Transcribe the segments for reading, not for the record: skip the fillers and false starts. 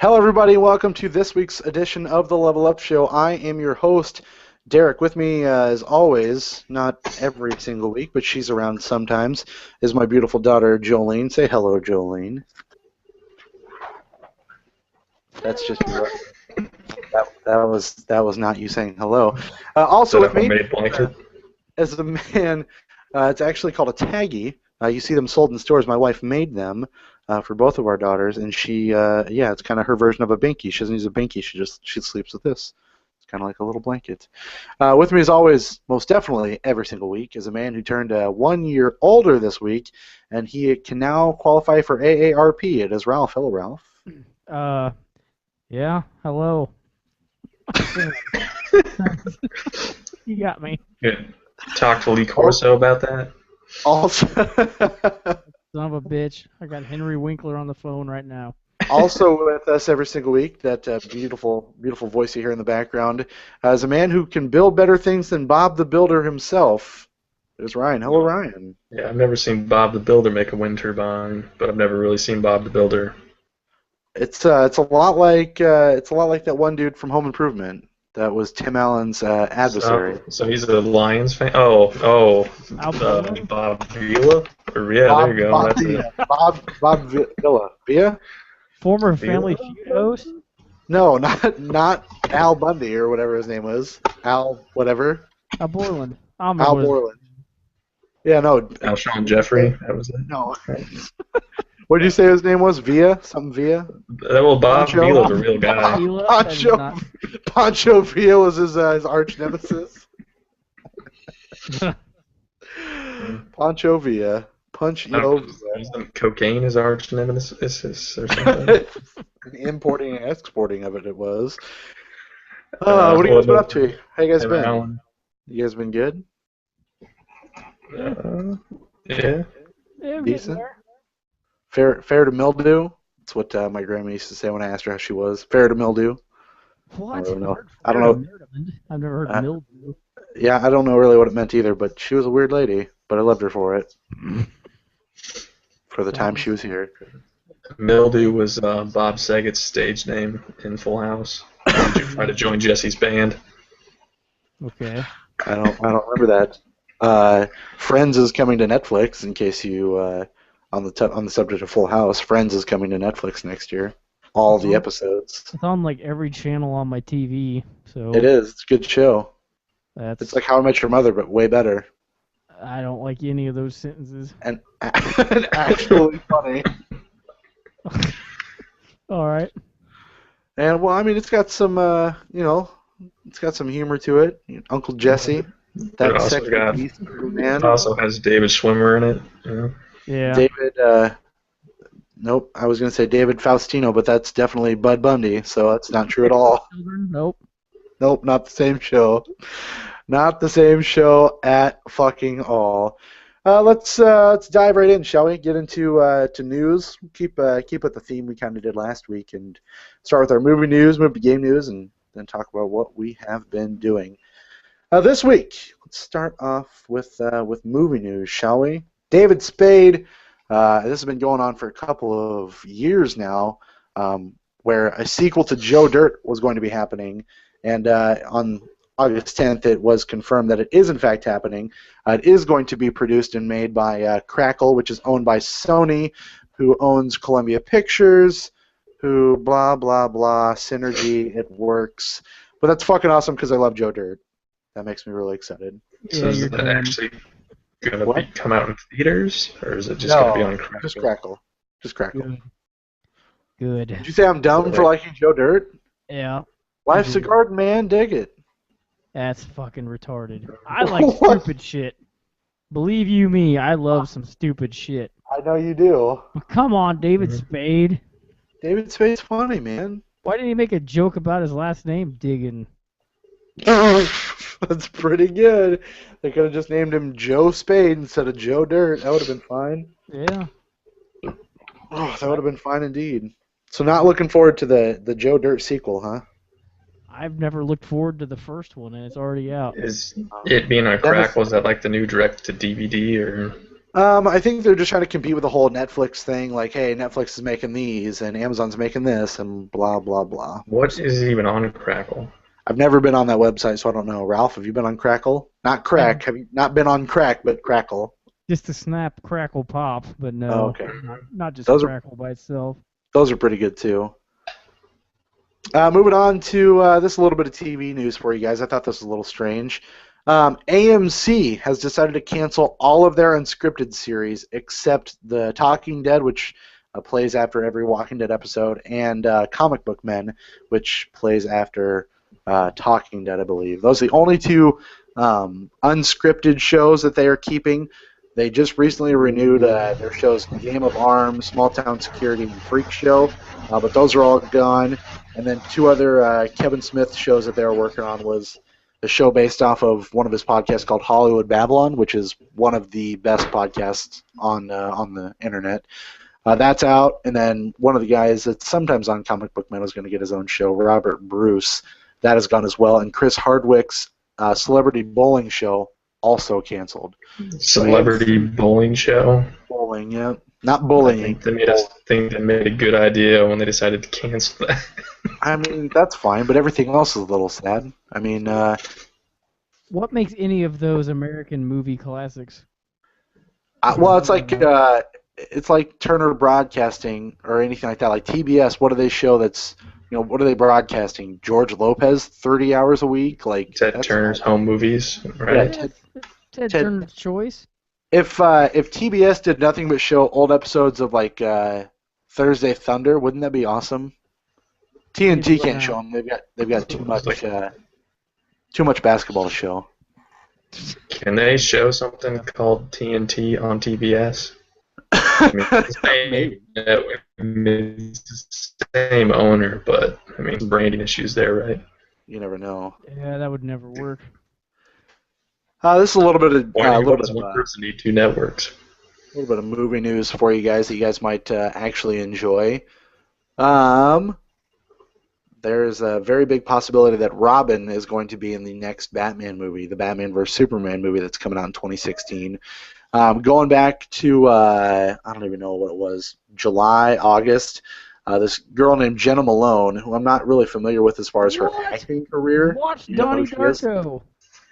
Hello, everybody. Welcome to this week's edition of the Level Up Show. I am your host, Derek. With me, as always, not every single week, but she's around sometimes, is my beautiful daughter, Jolene. Say hello, Jolene. That's just that was not you saying hello. Is Also that a with me, homemade uh, blanket? as a man, it's actually called a taggy. You see them sold in stores. My wife made them for both of our daughters, and yeah, it's kind of her version of a binky. She doesn't use a binky. She sleeps with this. It's kind of like a little blanket. With me, as always, most definitely every single week, is a man who turned 1 year older this week, and he can now qualify for AARP. It is Ralph. Hello, Ralph. Uh, yeah, hello. You got me. Yeah. Talk to Lee Oh, Corso about that. also, Son of a bitch. I got Henry Winkler on the phone right now. also with us every single week, that beautiful, beautiful voice you hear in the background, is a man who can build better things than Bob the Builder himself. There's Ryan. Hello, Ryan. Yeah, I've never seen Bob the Builder make a wind turbine, but I've never really seen Bob the Builder. It's a lot like that one dude from Home Improvement that was Tim Allen's adversary. So he's a Lions fan. Oh, Al Pacino? Bob Vila. Or yeah, there you go. That's it. Villa. Villa? Former Vila. Family Feud host? No, not Al Bundy or whatever his name was. Al whatever. Al Borland. I don't Al remember what his Borland. Yeah, no. Alshon Jeffrey. That was it. No. What did you say his name was? Villa? Something Villa? Well, Bob Pancho? Vila's a real guy. Vila? That is Pancho, not... Pancho Villa was his arch nemesis. Pancho Villa. Punch I Yo don't know. Isn't cocaine his arch nemesis or something? Importing and exporting of it was. What have you What guys been up about to? How you guys Tim been? Allen? You guys been good? Uh, yeah. Yeah, we're getting Decent? there. Fair to mildew? That's what my grandma used to say when I asked her how she was. Fair to mildew? I What? don't really know. Heard I don't Florida know. Maryland. I've never heard Uh, mildew. yeah, I don't know really what it meant either, but she was a weird lady. But I loved her for it. For the time she Sounds... was here. Mildew was Bob Saget's stage name in Full House. Did you try to join Jesse's band? Okay. I don't remember that. Friends is coming to Netflix. In case you on the subject of Full House, Friends is coming to Netflix next year. All It's the on, episodes. it's on like every channel on my TV, It so is. It's a good show. It's that's... like How I Met Your Mother, but way better I don't like any of those sentences. and, and actually funny. All right. And well, I mean, it's got some, it's got some humor to it. Uncle Jesse, It that also sexy got beast of a man. also has David Schwimmer in it. Yeah. Yeah. David, nope, I was gonna say David Faustino, but that's definitely Bud Bundy, so that's not true at all. Children? Nope. Nope, not the same show. Not the same show at fucking all. Let's dive right in, shall we? Get into to news. Keep with the theme we kind of did last week, and start with our movie news, movie game news, and then talk about what we have been doing this week. Let's start off with movie news, shall we? David Spade. This has been going on for a couple of years now, where a sequel to Joe Dirt was going to be happening, and on August 10th, it was confirmed that it is in fact happening. It is going to be produced and made by Crackle, which is owned by Sony, who owns Columbia Pictures, who blah blah blah, Synergy, it works. But that's fucking awesome because I love Joe Dirt. That makes me really excited. So Yeah, is you're that dumb. actually gonna What? come out in theaters, or is it just gonna be No, on just Crackle? Crackle. Just Crackle. Good. Good. Did you say I'm dumb for liking Joe Dirt? Yeah. Life's a Good. garden, man. Dig it. That's fucking retarded. I like What? stupid shit. Believe you me, I love some stupid shit. I know you do. But come on, David Mhm. Spade. David Spade's funny, man. Why did he make a joke about his last name, Diggin? That's pretty good. They could have just named him Joe Spade instead of Joe Dirt. That would have been fine. Yeah. Oh, that would have been fine indeed. So not looking forward to the Joe Dirt sequel, huh? I've never looked forward to the first one, and it's already out. Is it being on Dennis, Crackle? Is that like the new direct to DVD or? I think they're just trying to compete with the whole Netflix thing, like, hey, Netflix is making these, and Amazon's making this, and blah, blah, blah. What is even on Crackle? I've never been on that website, so I don't know. Ralph, have you been on Crackle? Not Crack. Have you not been on Crack, but Crackle? Just to snap, crackle, pop, but no, Oh, okay. not just Those are- crackle by itself. Those are pretty good, too. Moving on to this a little bit of TV news for you guys. I thought this was a little strange. AMC has decided to cancel all of their unscripted series except The Talking Dead, which plays after every Walking Dead episode, and Comic Book Men, which plays after Talking Dead, I believe. Those are the only two unscripted shows that they are keeping. They just recently renewed their shows Game of Arms, Small Town Security, and Freak Show, but those are all gone. And then two other Kevin Smith shows that they were working on was the show based off of one of his podcasts called Hollywood Babylon, which is one of the best podcasts on the internet. That's out, and then one of the guys that's sometimes on Comic Book Man was going to get his own show, Robert Bruce. That has gone as well, and Chris Hardwick's Celebrity Bowling Show also canceled. Celebrity bowling show. Bowling, yeah, not I bullying. think they made a good idea when they decided to cancel that. I mean, that's fine, but everything else is a little sad. I mean, What makes any of those American movie classics? well, it's like Turner Broadcasting or anything like that. Like TBS, what do they show that's, what are they broadcasting? George Lopez, 30 hours a week? Like Ted that's Turner's not- home movies, right? Yeah, Ted Ted- Turner's Choice. If TBS did nothing but show old episodes of like Thursday Thunder, wouldn't that be awesome? TNT can't show them. They've got too much basketball to show. Can they show something called TNT on TBS? I mean, it's the same network, it's the same owner, but I mean, branding issues there, right? You never know. Yeah, that would never work. This is a little bit of Why does one person need two networks? a little bit of movie news for you guys that you guys might actually enjoy. There's a very big possibility that Robin is going to be in the next Batman movie, the Batman vs Superman movie that's coming out in 2016. Going back to I don't even know what it was, July, August. This girl named Jenna Malone, who I'm not really familiar with as far as her acting career. Watch You know Donnie who she is? Darko.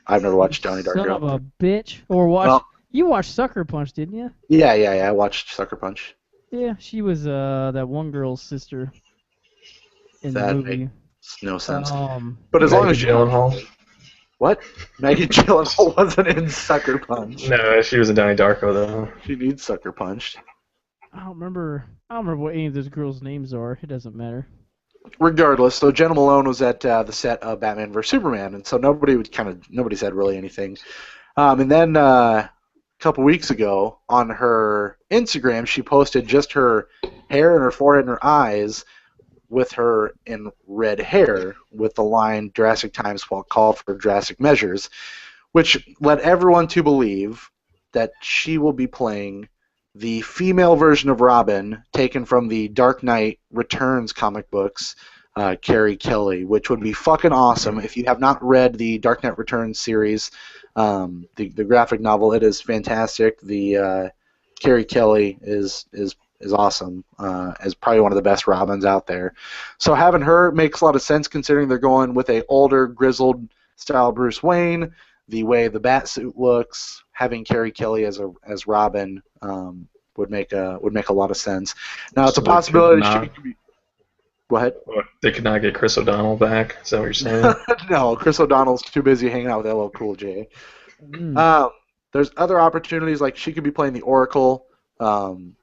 I've never watched Donnie Son Darko. of a bitch. Or watch. Well- You watched Sucker Punch, didn't you? Yeah. I watched Sucker Punch. Yeah, she was that one girl's sister in That the movie. Makes no sense. Um, But as long Maggie as you Gyllenhaal? what? Maggie Gyllenhaal wasn't in Sucker Punch. No, she was in Donnie Darko though. She needs Sucker Punched. I don't remember what any of those girls' names are. It doesn't matter. Regardless, so Jenna Malone was at the set of Batman vs Superman, and so nobody said really anything. And then a couple weeks ago on her Instagram, she posted just her hair and her forehead and her eyes with her in red hair with the line Jurassic Times will call for drastic measures, which led everyone to believe that she will be playing the female version of Robin taken from the Dark Knight Returns comic books, Carrie Kelly, which would be fucking awesome. If you have not read the Dark Knight Returns series, the graphic novel, it is fantastic. The Carrie Kelly is awesome. Is probably one of the best Robins out there. So having her makes a lot of sense considering they're going with a older, grizzled style Bruce Wayne. The way the bat suit looks, having Carrie Kelly as Robin would make a lot of sense. Now it's So a they possibility could she not- could be. Go ahead. They could not get Chris O'Donnell back. Is that what you're saying? No, Chris O'Donnell's too busy hanging out with LL Cool J. There's other opportunities, like she could be playing the Oracle, who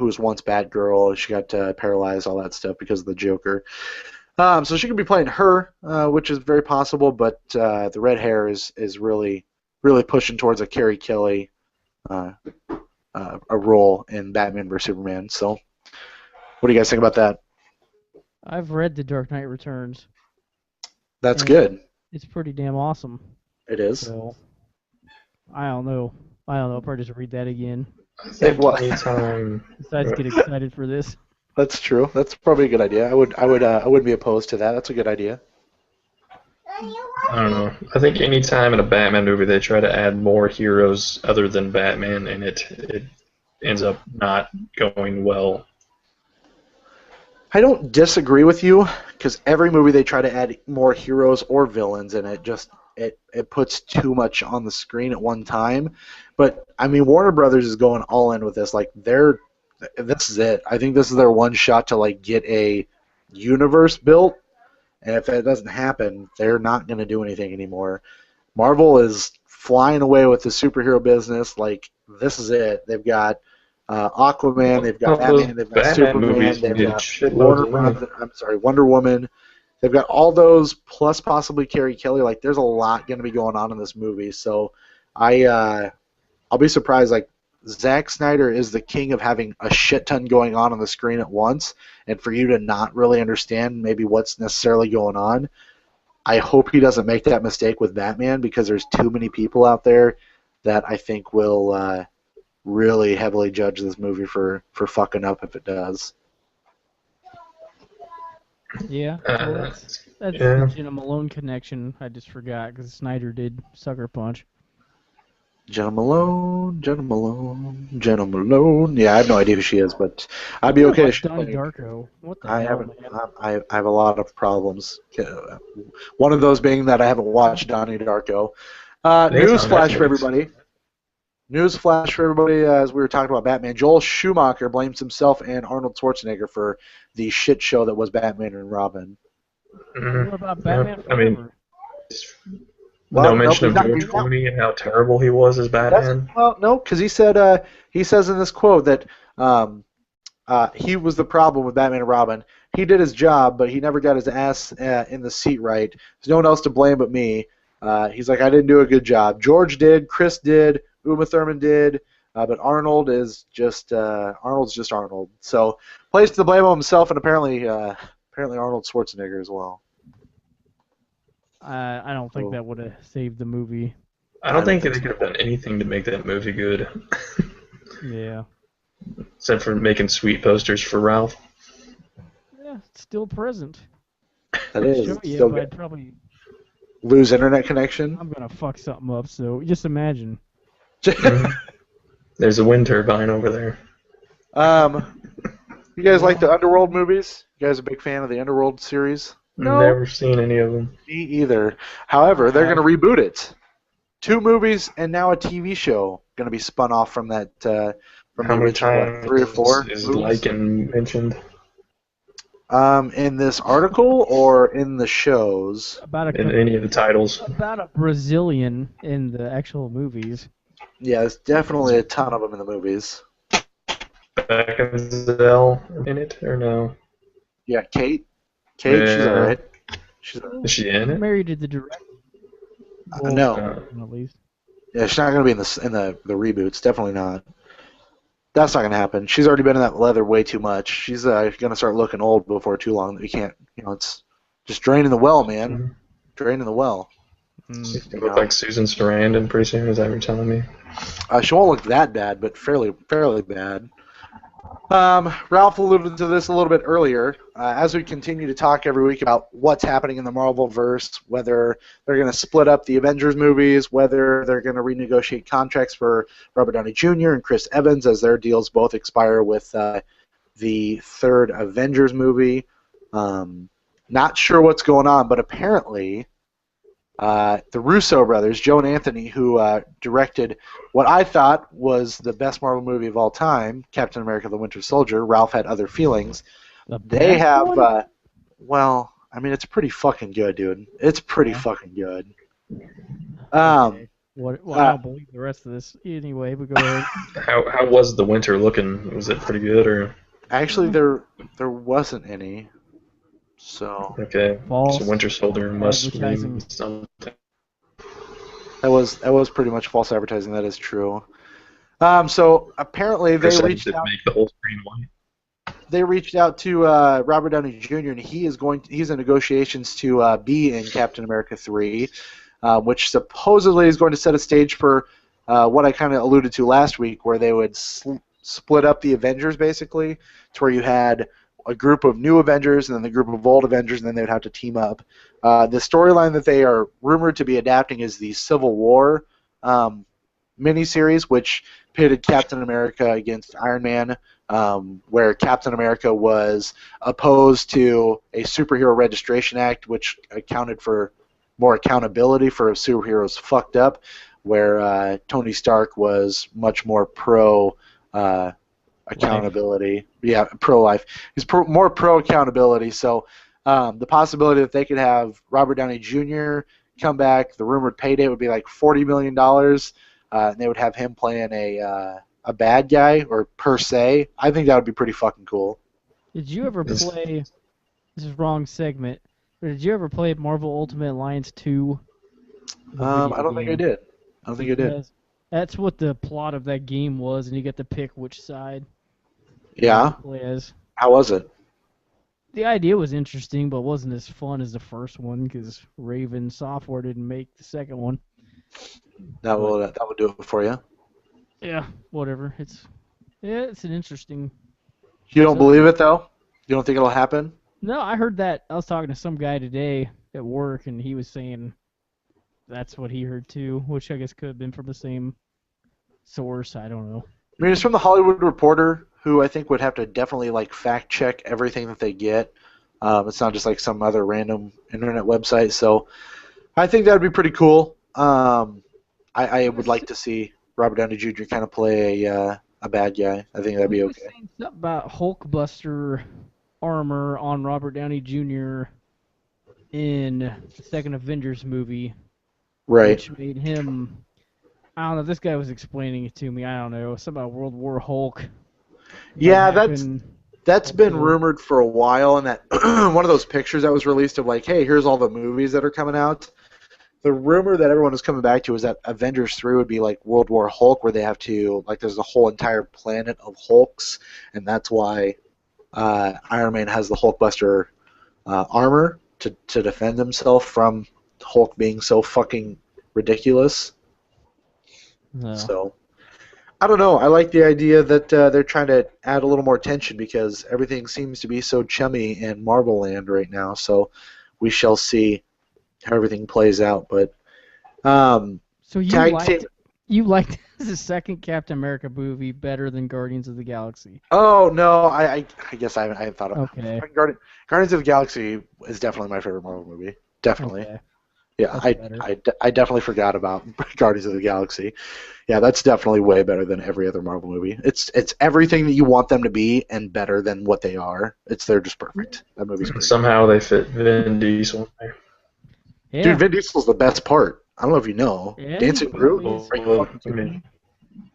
was once Batgirl. She got paralyzed, all that stuff because of the Joker. So she could be playing her, which is very possible, but the red hair is really pushing towards a Carrie Kelly a role in Batman vs Superman. So, what do you guys think about that? I've read The Dark Knight Returns. That's Yeah. good. It's pretty damn awesome. It is. So, I don't know. I'll probably just read that again. I think What? anytime Besides, get excited for this. That's true. That's probably a good idea. I wouldn't be opposed to that. That's a good idea. I don't know. I think anytime in a Batman movie they try to add more heroes other than Batman, and it ends up not going well. I don't disagree with you because every movie they try to add more heroes or villains in it just it puts too much on the screen at one time. But I mean, Warner Brothers is going all in with this. Like this is it. I think this is their one shot to like get a universe built. And if that doesn't happen, they're not going to do anything anymore. Marvel is flying away with the superhero business. Like this is it. They've got Aquaman, they've got Batman, they've got Superman, they've got Wonder Woman. They've got all those plus possibly Carrie Kelly. Like there's a lot going to be going on in this movie. So I'll be surprised. Like Zack Snyder is the king of having a shit ton going on the screen at once, and for you to not really understand maybe what's necessarily going on. I hope he doesn't make that mistake with Batman because there's too many people out there that I think will really heavily judge this movie for fucking up if it does. Yeah, well, that's the Jenna Malone connection. I just forgot because Snyder did Sucker Punch. Jenna Malone. Yeah, I have no idea who she is, but I'd be okay. Donnie Darko. What the I hell, haven't. man? I have a lot of problems. One of those being that I haven't watched Donnie Darko. Newsflash for everybody. Newsflash for everybody, as we were talking about Batman. Joel Schumacher blames himself and Arnold Schwarzenegger for the shit show that was Batman and Robin. Mm-hmm. What about Batman I mean, no mention of George Clooney and how terrible he was as Batman. No, because he said he says in this quote that he was the problem with Batman and Robin. He did his job, but he never got his ass in the seat right. There's no one else to blame but me. He's like, I didn't do a good job. George did, Chris did, Uma Thurman did, but Arnold is just Arnold's just Arnold. So placed the blame on himself and apparently Arnold Schwarzenegger as well. I don't think that would have saved the movie. I don't think they could have done anything to make that movie good. Yeah. Except for making sweet posters for Ralph. Yeah, it's still present. That is. Show you, still but good. I'd probably Lose internet connection. I'm gonna fuck something up. So just imagine. There's a wind turbine over there. You guys like the Underworld movies? You guys a big fan of the Underworld series? No. Never seen any of them. Me either. However, they're going to reboot it. 2 movies and now a TV show going to be spun off from that. From How many times 3 or 4 is Lycan mentioned? In this article or in the shows? In any of the titles. About a Brazilian in the actual movies. Yeah, there's definitely a ton of them in the movies. Beckinsale in it or no? Yeah, Kate. She's alright. Is she in it? Married to the director. No. At least. Yeah, she's not going to be in the reboots. Definitely not. That's not going to happen. She's already been in that leather way too much. She's going to start looking old before too long. We can't, it's just draining the well, man. Mm-hmm. Draining the well. She's going to look like Susan Sarandon pretty soon, is that what you're telling me? She won't look that bad, but fairly bad. Ralph alluded to this a little bit earlier. As we continue to talk every week about what's happening in the Marvelverse, whether they're going to split up the Avengers movies, whether they're going to renegotiate contracts for Robert Downey Jr. and Chris Evans as their deals both expire with the third Avengers movie. Not sure what's going on, but apparently the Russo brothers, Joe and Anthony, who directed what I thought was the best Marvel movie of all time, Captain America: The Winter Soldier. Ralph had other feelings. They have, well, I mean, it's pretty fucking good, dude. It's pretty fucking good. Okay. Well, I don't believe the rest of this anyway, but go ahead. How was The Winter looking? Was it pretty good or? Actually, there wasn't any. So okay, False. So Winter Soldier must mean something. That was pretty much false advertising. That is true. So apparently they reached out. Make the whole screen white. They reached out to Robert Downey Jr. and he's in negotiations to be in Captain America 3, which supposedly is going to set a stage for what I kind of alluded to last week, where they would split up the Avengers basically, to where you had a group of new Avengers and then the group of old Avengers, and then they would have to team up. The storyline that they are rumored to be adapting is the Civil War miniseries, which pitted Captain America against Iron Man, where Captain America was opposed to a Superhero Registration Act, which accounted for more accountability for if superheroes fucked up, where Tony Stark was much more pro accountability. Life. Yeah, pro-life. He's more pro-accountability, so the possibility that they could have Robert Downey Jr. come back, the rumored payday would be like $40 million, and they would have him playing a bad guy, or per se. I think that would be pretty fucking cool. Did you ever play, this is wrong segment, but did you ever play Marvel Ultimate Alliance 2? I don't think I did. I don't think I did. That's what the plot of that game was, and you get to pick which side. Yeah. How was it? The idea was interesting, but wasn't as fun as the first one because Raven Software didn't make the second one. That will do it for you. Yeah, whatever. It's an interesting. You don't believe it though? You don't think it'll happen? No, I heard that. I was talking to some guy today at work, and he was saying that's what he heard too, which I guess could have been from the same source. I don't know. I mean, it's from the Hollywood Reporter, who I think would have to definitely like fact check everything that they get. It's not just like some other random internet website. So I think that would be pretty cool. I would like to see Robert Downey Jr. kind of play a bad guy. I think that'd be okay. Saying something about Hulkbuster armor on Robert Downey Jr. in the second Avengers movie. Right. Which made him, I don't know, this guy was explaining it to me, I don't know, something about World War Hulk. Yeah, that's been rumored for a while, and that one of those pictures that was released of like, hey, here's all the movies that are coming out. The rumor that everyone was coming back to is that Avengers 3 would be like World War Hulk, where they have to, like, there's a whole entire planet of Hulks, and that's why Iron Man has the Hulkbuster armor to defend himself from Hulk being so fucking ridiculous. No. So, I don't know. I like the idea that they're trying to add a little more tension because everything seems to be so chummy in Marvel Land right now. So, we shall see how everything plays out. But so you liked the second Captain America movie better than Guardians of the Galaxy? Oh no, I guess I haven't thought about it. Okay. Guardians of the Galaxy is definitely my favorite Marvel movie. Definitely. Okay. Yeah, I definitely forgot about Guardians of the Galaxy. Yeah, that's definitely way better than every other Marvel movie. It's everything that you want them to be and better than what they are. They're just perfect. That movie's great. Somehow they fit Vin Diesel in there. Yeah. Dude, Vin Diesel's the best part. I don't know if you know. Yeah, Dancing Groot. Can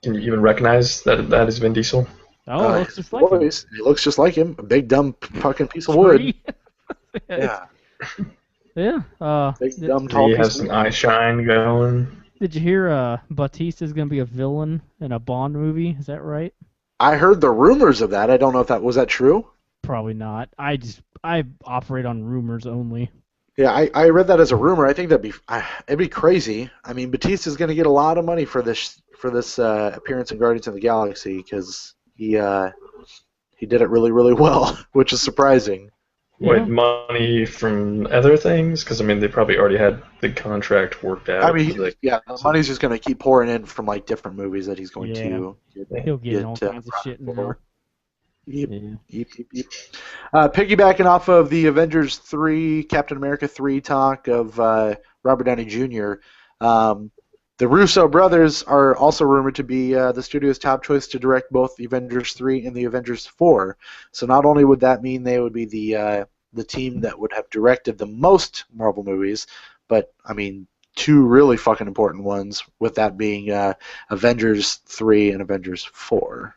you even recognize that is Vin Diesel? Oh, it looks just like him. He looks just like him. A big dumb fucking piece of wood. Yeah. Yeah. Big dumb tall. He has some eye shine going. Did you hear Bautista's going to be a villain in a Bond movie? Is that right? I heard the rumors of that. I don't know if was that true? Probably not. I operate on rumors only. Yeah, I read that as a rumor. I think it'd be crazy. I mean, Bautista's going to get a lot of money for this appearance in Guardians of the Galaxy because he did it really, really well, which is surprising. Wait, money from other things? Because I mean, they probably already had the contract worked out. I mean, the money's just going to keep pouring in from like different movies that he's going to. He'll get all kinds of shit in there. Yep. Piggybacking off of the Avengers 3, Captain America 3 talk of Robert Downey Jr., the Russo brothers are also rumored to be the studio's top choice to direct both the Avengers 3 and the Avengers 4. So not only would that mean they would be the team that would have directed the most Marvel movies, but, I mean, two really fucking important ones, with that being Avengers 3 and Avengers 4.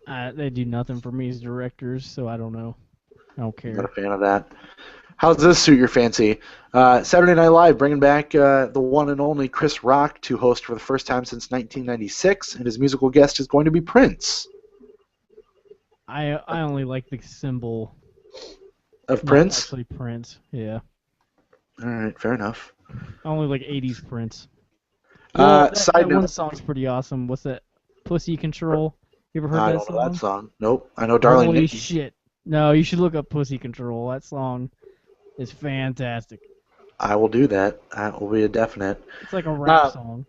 They do nothing for me as directors, so I don't know. I don't care. I'm not a fan of that. How does this suit your fancy? Saturday Night Live bringing back the one and only Chris Rock to host for the first time since 1996, and his musical guest is going to be Prince. I only like the symbol of Prince. Actually, Prince. Yeah. All right, fair enough. I only like 80s Prince. Side that note. one song's pretty awesome. What's that? Pussy Control. You ever heard I that don't song? know that song. Nope. I know Darling Holy Nikki. shit. No, you should look up Pussy Control. That song is fantastic. I will do that. That will be a definite. It's like a rap Uh, song.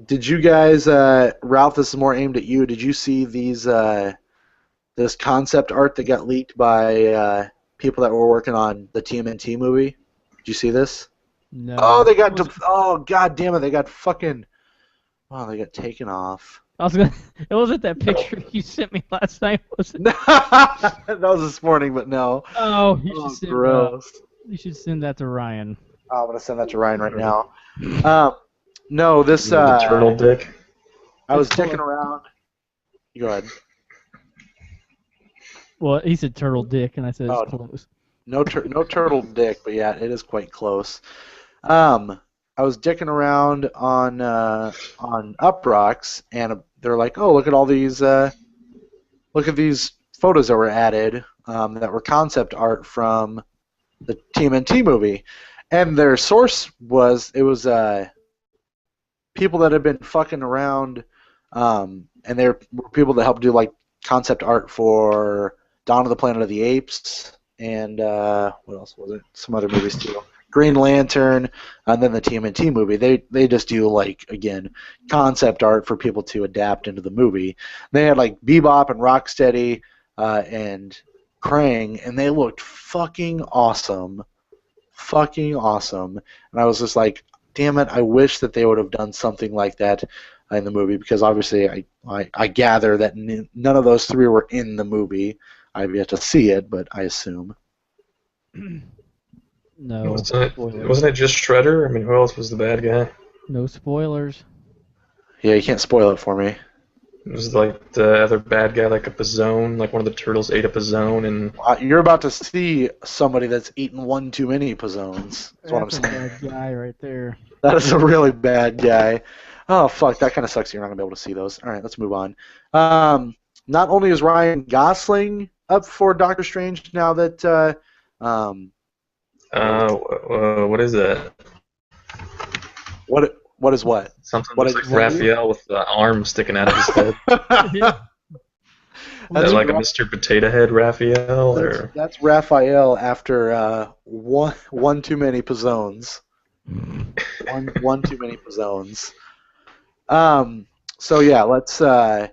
Did you guys, Ralph? This is more aimed at you. Did you see these this concept art that got leaked by people that were working on the TMNT movie? Did you see this? No. Oh, they got. It was- Oh, god damn it! They got fucking. Oh, they got taken off. I was gonna. It wasn't that picture you sent me last night, was it? That was this morning, but no. Oh, you Oh, should send. gross. You should send that to Ryan. Oh, I'm gonna send that to Ryan right now. No, this. The turtle dick. I was dicking around. You go ahead. Well, he said turtle dick, and I said Oh, it's close. No turtle dick, but yeah, it is quite close. I was dicking around on Uproxx, and they're like, "Oh, look at all these, look at these photos that were added that were concept art from the TMNT movie," and their source was people that had been fucking around, and they were people that helped do like concept art for Dawn of the Planet of the Apes. And what else was it? Some other movies too. Green Lantern, and then the TMNT movie. They just do like again concept art for people to adapt into the movie. They had like Bebop and Rocksteady and Krang, and they looked fucking awesome, And I was just like, damn it! I wish that they would have done something like that in the movie because obviously I gather that none of those three were in the movie. I've yet to see it, but I assume. No. Wasn't it just Shredder? I mean, who else was the bad guy? No spoilers. Yeah, you can't spoil it for me. It was like the other bad guy, like a Pazone, like one of the turtles ate a Pazone, and You're about to see somebody that's eaten one too many Pazzones. That's what I'm That's a saying. bad guy right there. That is a really bad guy. Oh, fuck, that kind of sucks. You're not going to be able to see those. All right, let's move on. Not only is Ryan Gosling up for Doctor Strange now that what is that? what is what? Something What looks did like you say? Raphael with the arm sticking out of his head. Is that like a Mr. Potato Head Raphael, or That's Raphael after one too many Pazzones. one too many Pazzones. So yeah, let's. I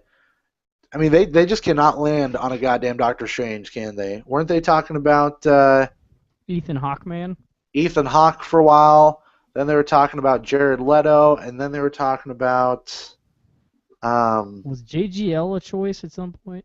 mean, they just cannot land on a goddamn Doctor Strange, can they? Weren't they talking about Ethan Hawkeman. Ethan Hawke for a while? Then they were talking about Jared Leto, and then they were talking about. Was JGL a choice at some point?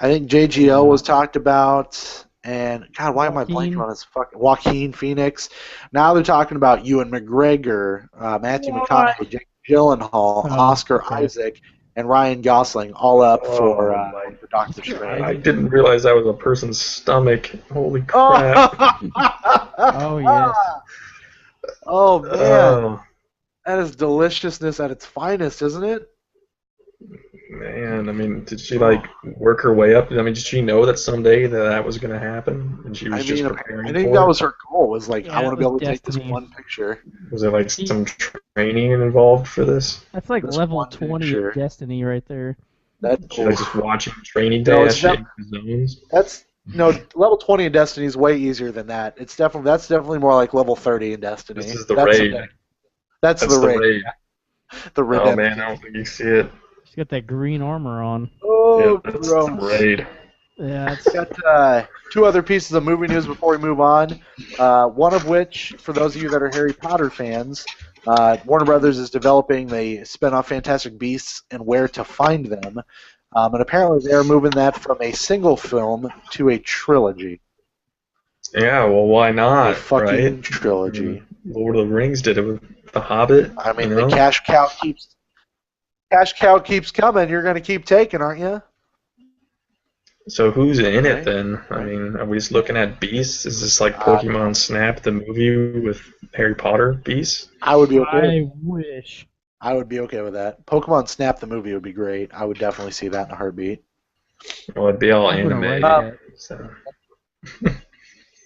I think JGL was talked about, and God, why am I Joaquin. blanking on his fucking Joaquin Phoenix? Now they're talking about Ewan McGregor, Matthew What? McConaughey, Jake Gyllenhaal, Oscar okay. Isaac, and Ryan Gosling all up for my Doctor Strange. I didn't realize that was a person's stomach. Holy crap! Oh, yes. Oh man, Oh that is deliciousness at its finest, isn't it? man, I mean, did she like work her way up? I mean, did she know that someday that was going to happen, and she was just preparing I think for that it? was her goal. Was like, Yeah, I want it to be able was to take this destiny. one picture. Was there like some training involved for this? That's like This level one 20 picture. of Destiny right there. That's She like just watching Training No, Day it's as she not- ate the zones. That's no level 20 in Destiny is way easier than that. That's definitely more like level 30 in Destiny. This is the That's raid. That's That's the raid. The Oh redemption. man, I don't think you see it. She's got that green armor on. Oh, Yeah, that's gross. the raid. Yeah, it's Got two other pieces of movie news before we move on. One of which, for those of you that are Harry Potter fans, Warner Brothers is developing the spin-off Fantastic Beasts and Where to Find Them. And apparently they're moving that from a single film to a trilogy. Yeah, well, why A not? fucking Right? trilogy. Lord of the Rings did it with The Hobbit. I mean, you the know? cash cow keeps coming. You're going to keep taking, aren't you? So who's in Right. it then? I mean, are we just looking at Beasts? Is this like Pokemon Snap, the movie with Harry Potter Beasts? I would be okay. I wish. I would be okay with that. Pokemon Snap the movie would be great. I would definitely see that in a heartbeat. Well, it'd be all I'm gonna anime. write that. So.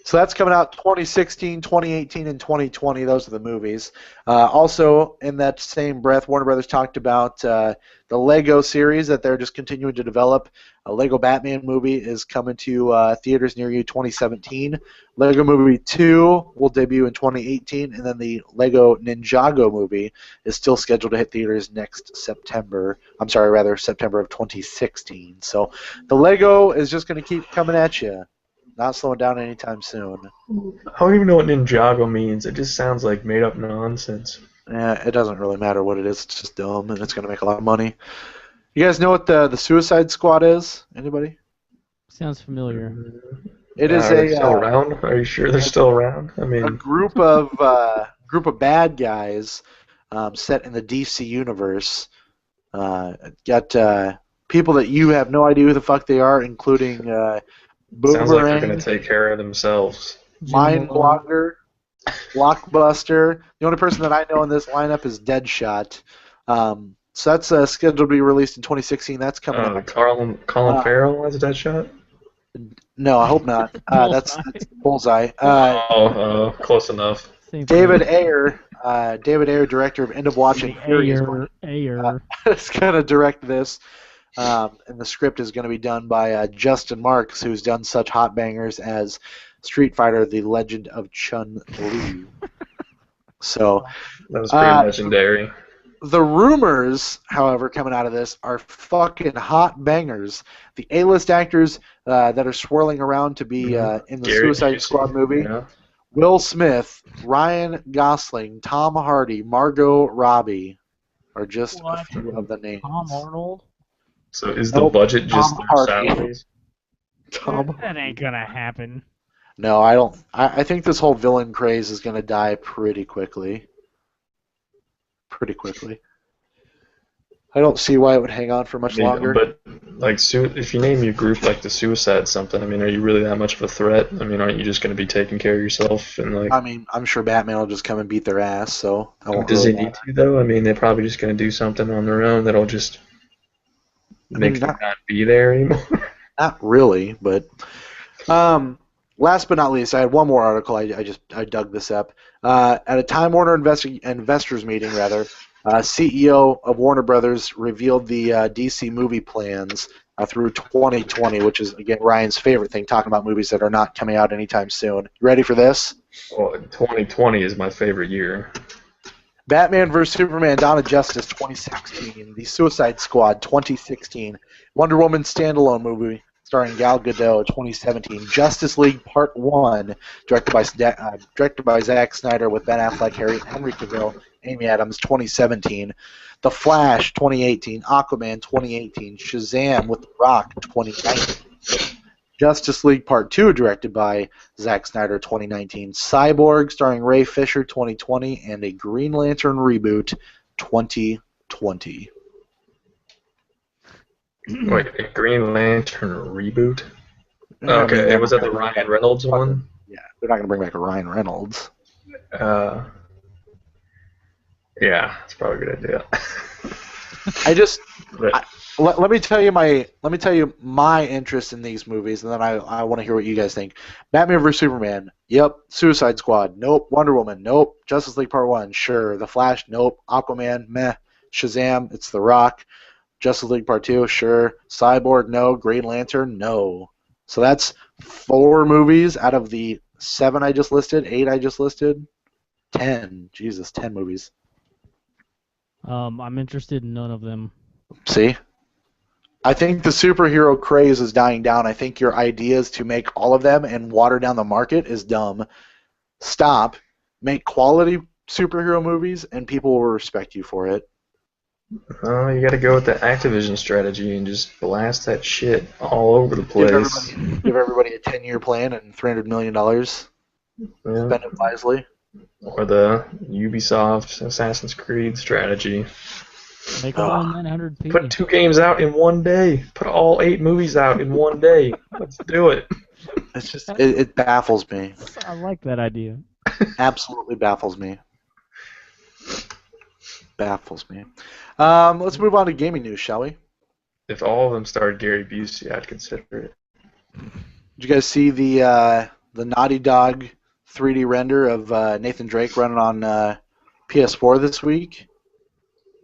So that's coming out 2016, 2018, and 2020. Those are the movies. Also, in that same breath, Warner Brothers talked about the Lego series that they're just continuing to develop. A Lego Batman movie is coming to theaters near you 2017. Lego Movie 2 will debut in 2018, and then the Lego Ninjago movie is still scheduled to hit theaters next September. I'm sorry, rather September of 2016. So the Lego is just going to keep coming at you. Not slowing down anytime soon. I don't even know what Ninjago means. It just sounds like made-up nonsense. Yeah, it doesn't really matter what it is. It's just dumb, and it's going to make a lot of money. You guys know what the Suicide Squad is? Anybody? Sounds familiar. It is Are they still around? Are you sure they're still around? I a mean, group of bad guys set in the DC universe. Got people that you have no idea who the fuck they are, including sounds like they're Boomerang, going to take care of themselves. Mindblocker, Blockbuster. The only person that I know in this lineup is Deadshot. So that's scheduled to be released in 2016. That's coming out. Colin Farrell as Deadshot? No, I hope not. That's Bullseye. Close enough. David Ayer, director of End of Watch and Fury, is going to direct this. And the script is going to be done by Justin Marks, who's done such hot bangers as Street Fighter: The Legend of Chun-Li. So that was pretty legendary. The rumors, however, coming out of this are fucking hot bangers. The A-list actors that are swirling around to be in the Suicide Squad movie: Will Smith, Ryan Gosling, Tom Hardy, Margot Robbie are just a few of the names. Tom Arnold. So is the budget just their salaries? That ain't gonna happen. No, I don't. I think this whole villain craze is gonna die pretty quickly. I don't see why it would hang on for much longer. But like, if you name your group like the Suicide something, I mean, are you really that much of a threat? I mean, aren't you just going to be taking care of yourself and like? I mean, I'm sure Batman will just come and beat their ass. So I won't. Does he need to though? I mean, they're probably just going to do something on their own that'll just make them not be there anymore. Not really, but last but not least, I had one more article. I dug this up at a Time Warner investors meeting. CEO of Warner Brothers revealed the DC movie plans through 2020, which is, again, Ryan's favorite thing, talking about movies that are not coming out anytime soon. You ready for this? Well, 2020 is my favorite year. Batman vs. Superman: Dawn of Justice 2016, The Suicide Squad 2016, Wonder Woman standalone movie starring Gal Gadot 2017, Justice League Part 1 directed by Zack Snyder with Ben Affleck, Henry Cavill, Amy Adams 2017, The Flash 2018, Aquaman 2018, Shazam with The Rock 2019, Justice League Part 2 directed by Zack Snyder 2019, Cyborg starring Ray Fisher 2020, and a Green Lantern reboot 2020. Wait, a Green Lantern reboot? Okay, was that the Ryan Reynolds one? Yeah, they're not going to bring back a Ryan Reynolds. Yeah, it's probably a good idea. Let me tell you my interest in these movies, and then I want to hear what you guys think. Batman vs Superman, yep. Suicide Squad, nope. Wonder Woman, nope. Justice League Part 1, sure. The Flash, nope. Aquaman, meh. Shazam, it's The Rock. Justice League Part 2, sure. Cyborg, no. Green Lantern, no. So that's 4 movies out of the 7 I just listed, 8 I just listed. 10. Jesus, 10 movies. I'm interested in none of them. See? I think the superhero craze is dying down. I think your ideas to make all of them and water down the market is dumb. Stop. Make quality superhero movies, and people will respect you for it. Oh, you got to go with the Activision strategy and just blast that shit all over the place. Give everybody a 10-year plan and $300 million. Yeah. Spend it wisely. Or the Ubisoft Assassin's Creed strategy. Make all 900p. Put 2 games out in one day. Put all 8 movies out in one day. Let's do it. It's just it baffles me. I like that idea. Absolutely baffles me. Baffles me. Let's move on to gaming news, shall we? If all of them starred Gary Busey, I'd consider it. Did you guys see the the Naughty Dog 3D render of Nathan Drake running on PS4 this week?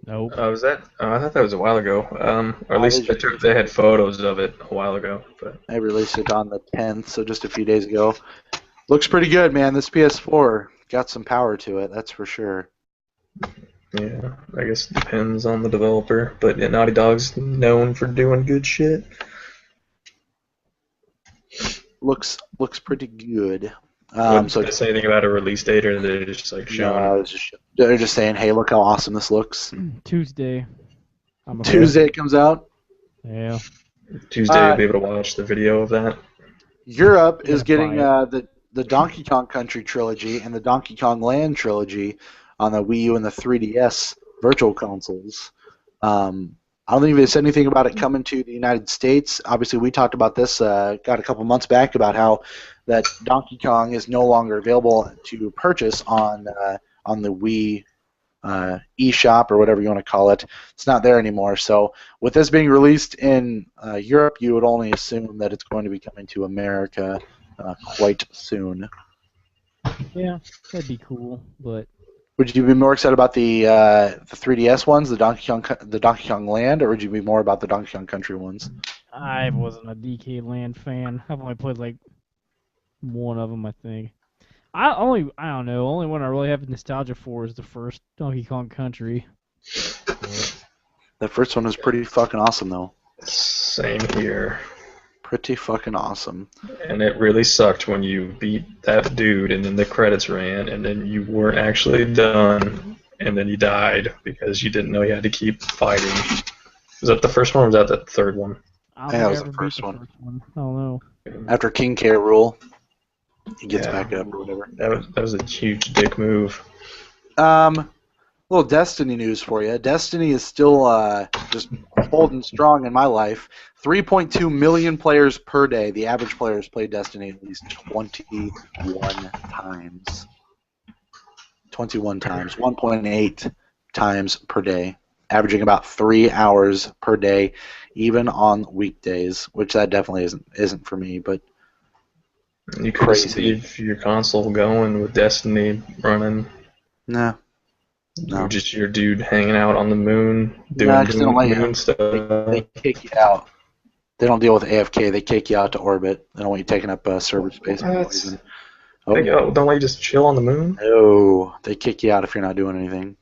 Nope. Was that? I thought that was a while ago. Or at least they had photos of it a while ago. But I released it on the 10th, so just a few days ago. Looks pretty good, man. This PS4 got some power to it, that's for sure. yeah, I guess it depends on the developer. But yeah, Naughty Dog's known for doing good shit. Looks pretty good. Did they say anything about a release date, or they're just like showing? They're just saying, "Hey, look how awesome this looks." Tuesday. Tuesday it comes out. Yeah. Tuesday you'll be able to watch the video of that. Europe is getting the Donkey Kong Country trilogy and the Donkey Kong Land trilogy on the Wii U and the 3DS virtual consoles. I don't think they said anything about it coming to the United States. Obviously, we talked about this, got a couple months back, about how that Donkey Kong is no longer available to purchase on the Wii eShop or whatever you want to call it. It's not there anymore. So with this being released in Europe, you would only assume that it's going to be coming to America quite soon. Yeah, that'd be cool, but. Would you be more excited about the 3DS ones, the Donkey Kong Land, or would you be more about the Donkey Kong Country ones? I wasn't a DK Land fan. I've only played like one of them, I think. I don't know. Only one I really have nostalgia for is the first Donkey Kong Country. That first one was pretty fucking awesome, though. Same here. Pretty fucking awesome. And it really sucked when you beat that dude and then the credits ran and then you weren't actually done and then you died because you didn't know you had to keep fighting. Was that the first one or was that the third one? That was the first one. I don't know. After King K. Rool, he gets back up or whatever. That was a huge dick move. Little Destiny news for you. Destiny is still just holding strong in my life. 3.2 million players per day. The average players play Destiny at least 21 times. 21 times. 1.8 times per day. Averaging about 3 hours per day, even on weekdays, which that definitely isn't for me, but you could leave your console going with Destiny running. No. Just your dude hanging out on the moon, doing moon stuff. They kick you out. They don't deal with AFK. They kick you out to orbit. They don't want you taking up server space. Don't let you just chill on the moon? No, they kick you out if you're not doing anything.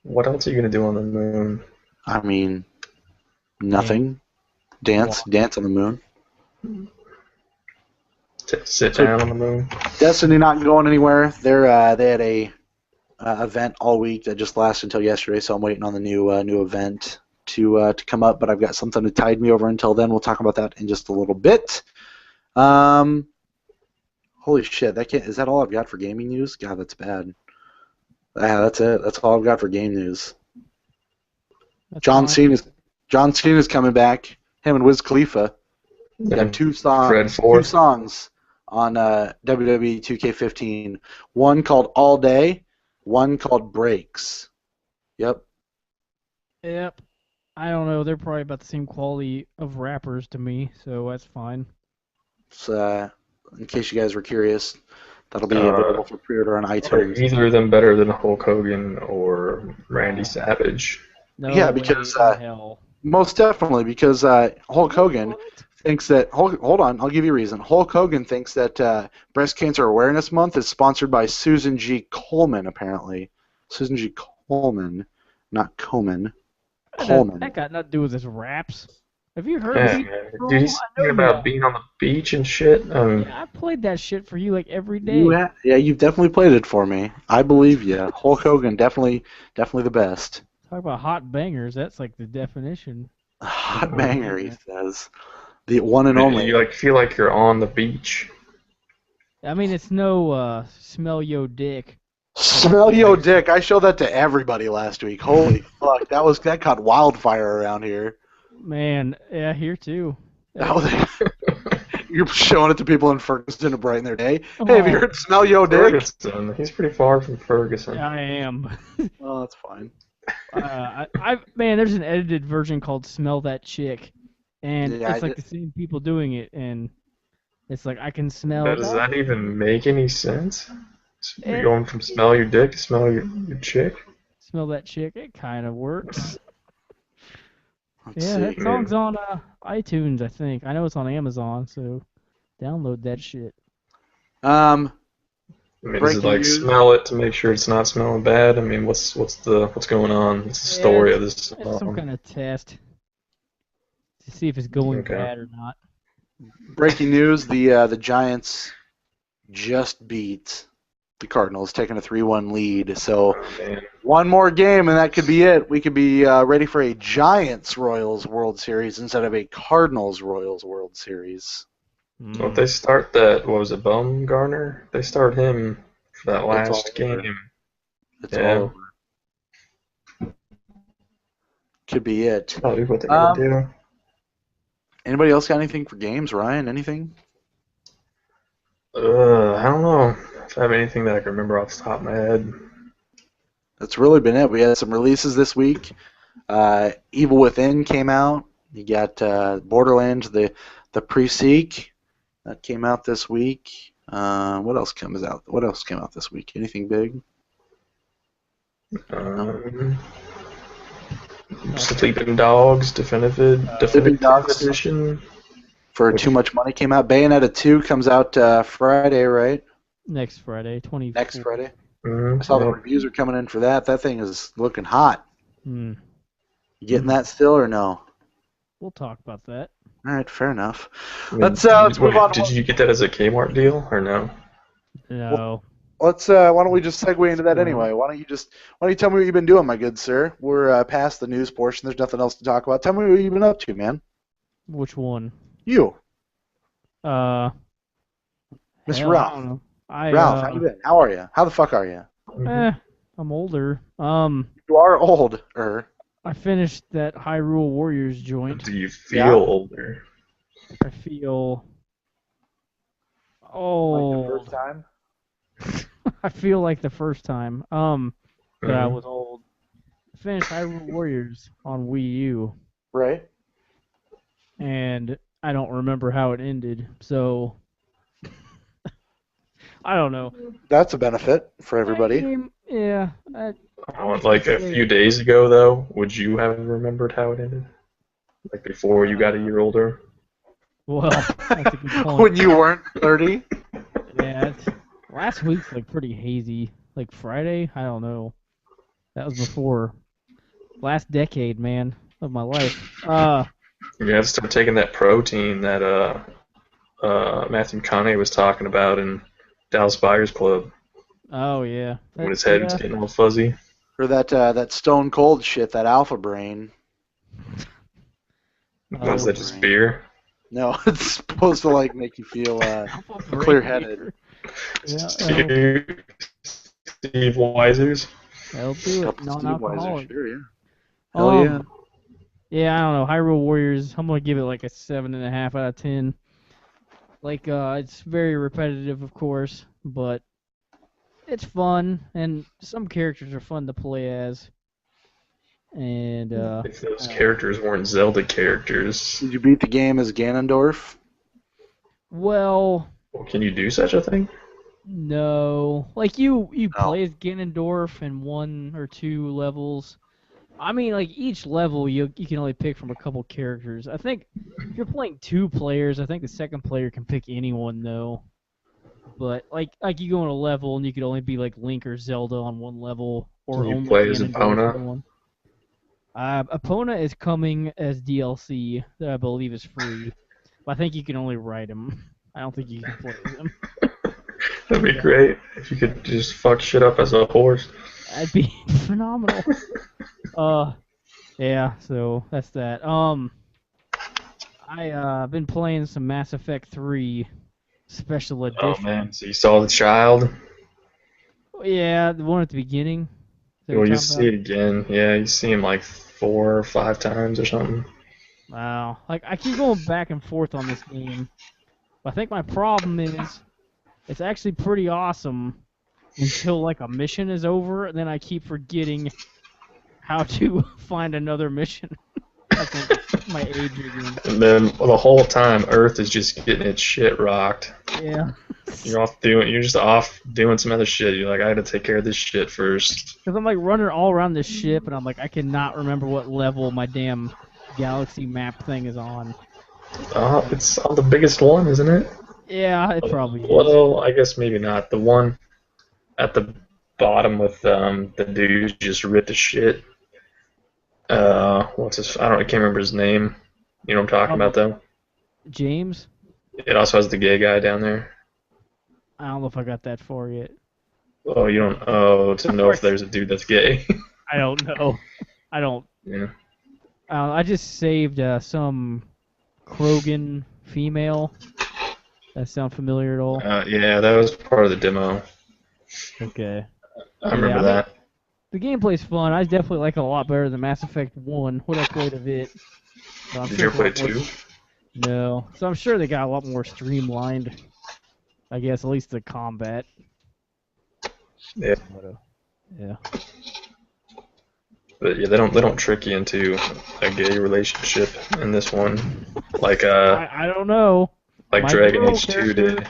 What else are you going to do on the moon? I mean, nothing. Dance on the moon. Sit down on the moon. Destiny not going anywhere. They had a event all week that just lasted until yesterday, so I'm waiting on the new event to come up. But I've got something to tide me over until then. We'll talk about that in just a little bit. Holy shit! Is that all I've got for gaming news? God, that's bad. Yeah, that's it. That's all I've got for game news. John Cena's coming back. Him and Wiz Khalifa got two songs on WWE 2K15. One called All Day. One called Breaks. Yep. I don't know. They're probably about the same quality of rappers to me, so that's fine. So, in case you guys were curious, that'll be available for pre-order on iTunes. Are either of them better than Hulk Hogan or Randy Savage? No, yeah, because most definitely, because Hulk Hogan thinks that hold on, I'll give you a reason. Hulk Hogan thinks that Breast Cancer Awareness Month is sponsored by Susan G. Komen, apparently. Susan G. Komen, not Komen. Coleman. That got nothing to do with his raps. Have you heard Dude, he's talking about being on the beach and shit. Yeah, I played that shit for you like every day. Yeah, you've definitely played it for me. I believe you. Hulk Hogan, definitely the best. Talk about hot bangers. That's like the definition. Hot banger, he says. The one and only. You feel like you're on the beach. I mean, it's no smell yo dick. Smell yo dick. I showed that to everybody last week. Holy fuck, that caught wildfire around here. Man, yeah, here too. You're showing it to people in Ferguson to brighten their day. Hey, have you heard Smell Yo Dick? Ferguson. He's pretty far from Ferguson. Yeah, I am. Oh, that's fine. Man, there's an edited version called Smell That Chick, and it's like the same people doing it, and It's like I can smell. Does that even make any sense? You're It, going from smell your dick to smell your chick? smell that chick. It kind of works. Let's Yeah, see. that song's on iTunes, I think. I know it's on Amazon, so download that shit. Um, I mean, does it Breaking like news. smell it to make sure it's not smelling bad? I mean, what's going on? What's the story of this It's some song? kind of test to see if it's going Okay. bad or not. breaking news: the Giants just beat the Cardinals, taking a 3-1 lead. So Oh, man. one more game, and that could be it. We could be ready for a Giants-Royals World Series instead of a Cardinals-Royals World Series. Don't they start that? What was it, Bumgarner? They start him for that It's all last over. game. It's Yeah. all over. Could be it. Probably what they're gonna do. Anybody else got anything for games? Ryan, anything? I don't know if I have anything that I can remember off the top of my head. That's really been it. We had some releases this week. Evil Within came out. You got Borderlands, the pre-seek that came out this week. What else comes out? What else came out this week? Anything big? Sleeping Dogs, Definitive Dogs. Edition. For Too Much Money came out. Bayonetta 2 comes out Friday, right? Next Friday, 20. Next Friday. Mhm. I saw the reviews are coming in for that. That thing is looking hot. Hmm. You getting that still or no? We'll talk about that. All right, fair enough. I mean, Let's move on. Did you get that as a Kmart deal or no? No. Let's why don't we just segue into that anyway? Why don't you tell me what you've been doing, my good sir? We're past the news portion. There's nothing else to talk about. Tell me what you've been up to, man. Which one? You, Mr. Mr. Ralph. I don't know. Ralph, how you been? How are you? How the fuck are you? I'm older. You are older. I finished that Hyrule Warriors joint. Do you feel Yeah. older? I feel Like the old. first time? I feel like the first time. That I Mhm. was old. I finished Hyrule Warriors on Wii U, Right. and I don't remember how it ended, so I don't know. That's a benefit for everybody. Yeah. Like a few days ago, though, would you have remembered how it ended? Like before you got a year older? Well, that's a good point. When you weren't 30? Yeah, last week's like pretty hazy. Like Friday, I don't know. That was before last decade, man, of my life. You have to start taking that protein that Matthew McConaughey was talking about in Dallas Buyers Club Oh yeah. when his head's getting all fuzzy. Or that stone cold shit, that alpha brain. Was that just beer? No, it's supposed to like make you feel clear-headed. Yeah, Steve Weisers? that'll do it. Couple Steve Non-alcoholic. Weiser, sure, yeah. Hell yeah. Yeah, I don't know. Hyrule Warriors, I'm gonna give it like a 7.5 out of 10. Like, it's very repetitive, of course, but it's fun, and some characters are fun to play as. And If those characters weren't Zelda characters, Did you beat the game as Ganondorf? well, can you do such a thing? no. Like you No. play as Ganondorf in 1 or 2 levels. I mean, like each level you can only pick from a couple characters. I think if you're playing 2 players, I think the second player can pick anyone though. But like you go on a level and you could only be like Link or Zelda on one level, or Can you only play as Ganondorf on Epona? one. Epona is coming as DLC that I believe is free. But I think you can only ride him. I don't think you can play as him. That'd be great if you could just fuck shit up as a horse. That'd be phenomenal. Yeah, so that's that. I've been playing some Mass Effect 3 Special Edition. Oh man, so you saw the child? Yeah, the one at the beginning. Is that Well, what you you're see talking it again. Yeah, you see him like 4 or 5 times or something. about? Wow. Like, I keep going back and forth on this game. But I think my problem is it's actually pretty awesome until like a mission is over, and then I keep forgetting how to find another mission. I think it's my age again. And then the whole time, Earth is just getting its shit rocked. Yeah. You're just off doing some other shit. You're like, I had to take care of this shit first. Because I'm like running all around this ship, and I'm like, I cannot remember what level my damn galaxy map thing is on. It's on the biggest one, isn't it? Yeah, it probably is. Well, I guess maybe not. The one at the bottom with the dude who just ripped the shit. What's his? I can't remember his name. You know what I'm talking about, though? James? It also has the gay guy down there. I don't know if I got that far yet. Oh, you don't. Oh, to know if there's a dude that's gay. I don't know. I don't. Yeah. I just saved some Krogan female. That sound familiar at all? Yeah, that was part of the demo. Okay. I remember that. The gameplay's fun. I definitely like it a lot better than Mass Effect 1. What I played of it. Did you play 2? No. So I'm sure they got a lot more streamlined. I guess at least the combat. Yeah. Yeah. But yeah, they don't trick you into a gay relationship in this one, like I don't know. like My Dragon girl Age 2 character- did.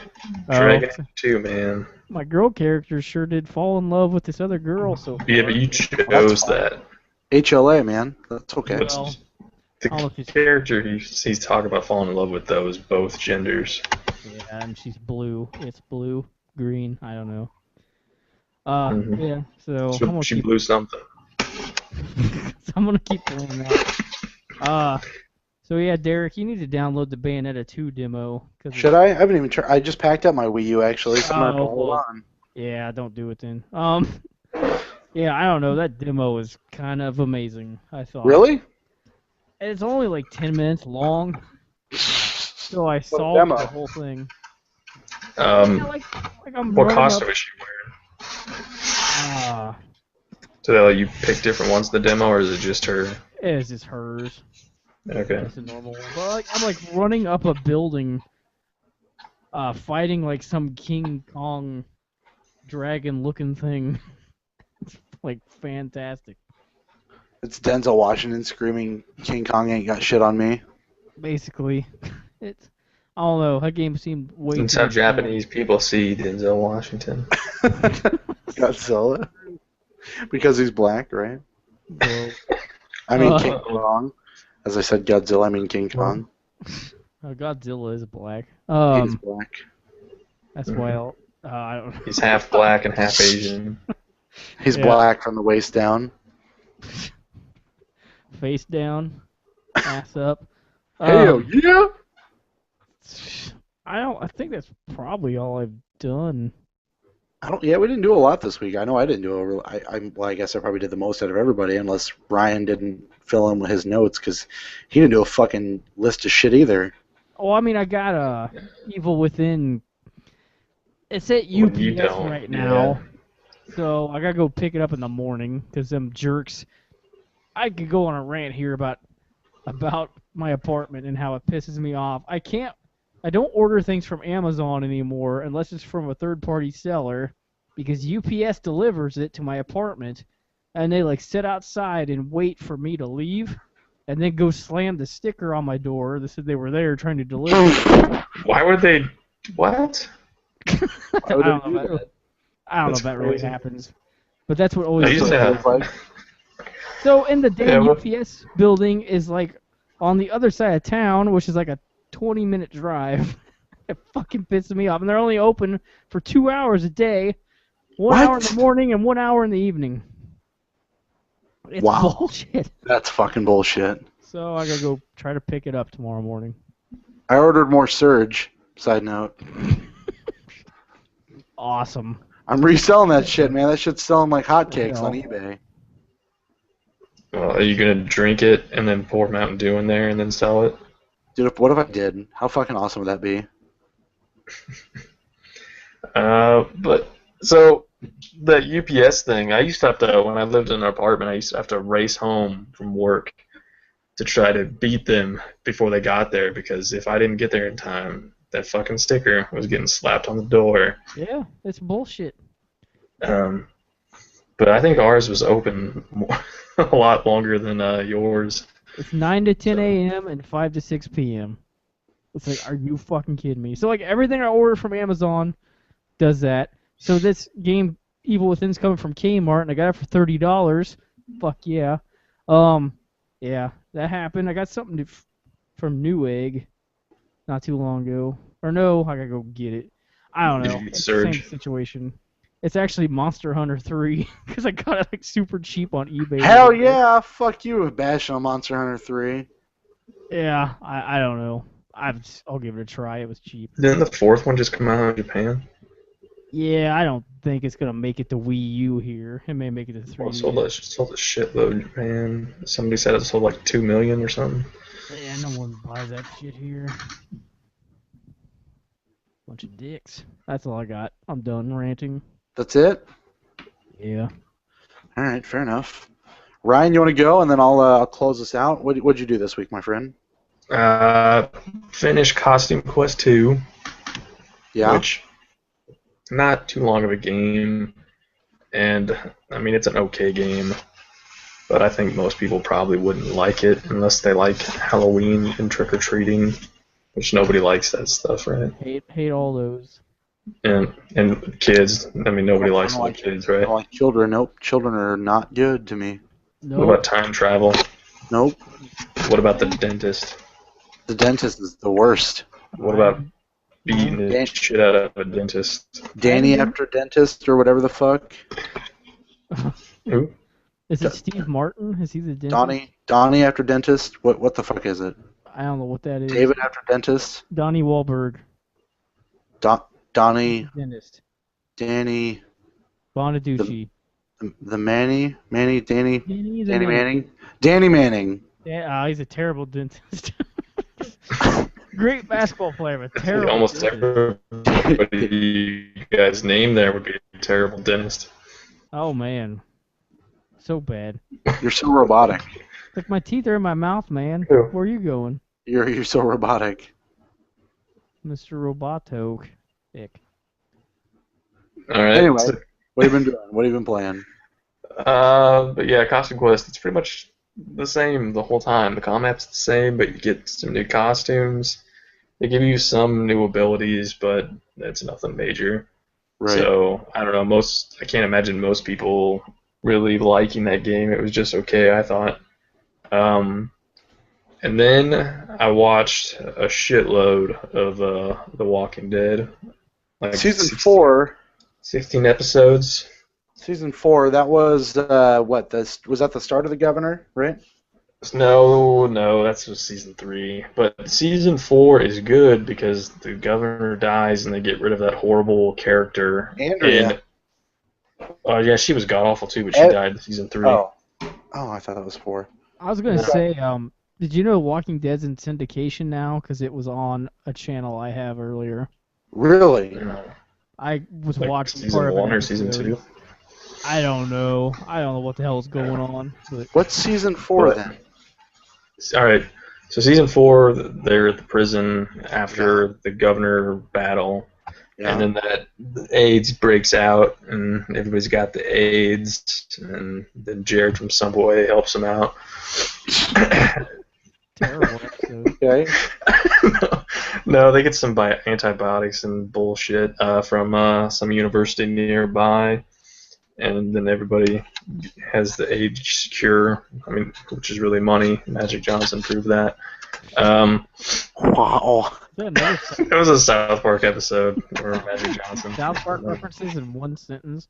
Dragon Age 2, man. My girl character sure did fall in love with this other girl. So Yeah, but you chose that. HLA, man. That's okay. But Well, the I don't know if she's- character he's talking about falling in love with, though, is both genders. Yeah, and she's blue. It's blue, green. I don't know. Mhm. Yeah. So I'm gonna She keep. blew something. So I'm gonna keep playing that. So yeah, Derek, you need to download the Bayonetta 2 demo. Should I? I haven't even tried. I just packed up my Wii U actually, so I'm gonna have to hold well, on. Yeah, don't do it then. Yeah, I don't know. That demo was kind of amazing. I thought. Really? It's only like 10 minutes long, so I What solved demo? the whole thing. Yeah, like I'm What running costume up- was she wearing? Ah, So they let you pick different ones in the demo, or is it just her? it's just hers. Okay. It's a normal one. But like, I'm like running up a building, fighting like some King Kong dragon-looking thing. It's like fantastic. It's Denzel Washington screaming, "King Kong ain't got shit on me." Basically, it's. I don't know. That game seemed way. That's too how much Japanese people see Denzel Washington. Godzilla. Because he's black, right? fun. I mean Uh, King Kong. As I said Godzilla, I mean King Kong. Godzilla is black. He's black. That's why I don't know. He's half black and half Asian. He's Yeah. black from the waist down. Face down, ass up. Hell yeah! I think that's probably all I've done. Yeah, we didn't do a lot this week. I know I didn't do a real. Well, I guess I probably did the most out of everybody, unless Ryan didn't fill in with his notes because he didn't do a fucking list of shit either. Oh, I mean, I got Evil Within. It's at Well, you UPS don't, right now, so I gotta go pick it up in the morning because them jerks. I could go on a rant here about my apartment and how it pisses me off. I don't order things from Amazon anymore unless it's from a third-party seller because UPS delivers it to my apartment and they like sit outside and wait for me to leave and then go slam the sticker on my door that said they were there trying to deliver. Why would they? What? I don't know That's if that really crazy. happens. But that's what I always used to have. So, and the damn Yeah, UPS building is like on the other side of town, which is like a 20-minute drive. It fucking pisses me off. And they're only open for 2 hours a day, 1 hour in the morning and 1 hour in the evening. It's Wow. bullshit. That's fucking bullshit. So I gotta go try to pick it up tomorrow morning. I ordered more Surge. Side note. Awesome. I'm reselling that shit, man. That shit's selling like hotcakes Yeah. on eBay. Well, are you gonna drink it and then pour Mountain Dew in there and then sell it? Dude, what if I did? How fucking awesome would that be? But so the UPS thing, I used to have to, when I lived in an apartment, I used to have to race home from work to try to beat them before they got there because if I didn't get there in time, that fucking sticker was getting slapped on the door. Yeah, it's bullshit. But I think ours was open a lot longer than yours. It's 9 to 10 a.m. and 5 to 6 p.m. It's like, are you fucking kidding me? So like everything I order from Amazon does that. So this game, Evil Within's coming from Kmart, and I got it for $30. Fuck yeah. Yeah, that happened. I got something from Newegg not too long ago. Or no, I gotta go get it. I don't Did know. you get It's the same Surge? situation. It's actually Monster Hunter 3 because I got it like super cheap on eBay. Hell yeah! Fuck you with bashing on Monster Hunter 3. Yeah, I don't know. I'll give it a try. It was cheap. Didn't the fourth one just come out in Japan? Yeah, I don't think it's gonna make it to Wii U here. It may make it to 3D. Well, sold a shitload in Japan. Somebody said it sold like 2 million or something. Yeah, no one buys that shit here. Bunch of dicks. That's all I got. I'm done ranting. That's it? Yeah. All right, fair enough. Ryan, you want to go, and then I'll close this out? What'd you do this week, my friend? Finished Costume Quest 2, Yeah? which not too long of a game, and I mean it's an okay game, but I think most people probably wouldn't like it unless they like Halloween and trick or treating, which nobody likes that stuff, right? Hate all those. And kids, I mean nobody likes the kids, I right? don't like children. Nope, children are not good to me. No. What about time travel? Nope. What about the dentist? The dentist is the worst. What about beating the shit out of a dentist? Danny after dentist or whatever the fuck. Who? Is it Steve Martin? Is he the dentist? Donnie after dentist. What the fuck is it? I don't know what that is. David after dentist. Donnie Wahlberg. Donnie. Dentist. Danny. Bonaducci. The Danny Danny Manning. Danny Manning. Yeah, he's a terrible dentist. Great basketball player, but terrible. Almost everybody you guys name there would be a terrible dentist. Oh man, so bad. You're so robotic. Like my teeth are in my mouth, man. Who? Where are you going, You're so robotic. Mr. Roboto? Ick. All right. Anyway, what have you been doing? What have you been playing? But yeah, Costume Quest, it's pretty much the same the whole time. The combat's the same, but you get some new costumes. They give you some new abilities, but it's nothing major. Right. So, I don't know, I can't imagine most people really liking that game. It was just okay, I thought. And then I watched a shitload of The Walking Dead. Like Season 4. 16 episodes. Season 4, that was, was that the start of The Governor, right? No, that's just season 3. But season 4 is good because the governor dies and they get rid of that horrible character. Andrea. And, yeah, she was god awful too, but she died in season 3. Oh, I thought that was 4. I was gonna say, did you know Walking Dead's in syndication now? Because it was on a channel I have earlier. Really? I was Like watching season part of 1 an or season episode. 2. I don't know. I don't know what the hell is going on. But What's season 4 then? All right. So season 4, they're at the prison after the governor battle, and then the AIDS breaks out, and everybody's got the AIDS, and then Jared from Subway helps them out. terrible episode. Okay. No, they get some antibiotics and bullshit from some university nearby, and then everybody has the AIDS cure. I mean, which is really money. Magic Johnson proved that. Wow. Is that another It was a South Park episode where Magic Johnson. South Park references in one sentence?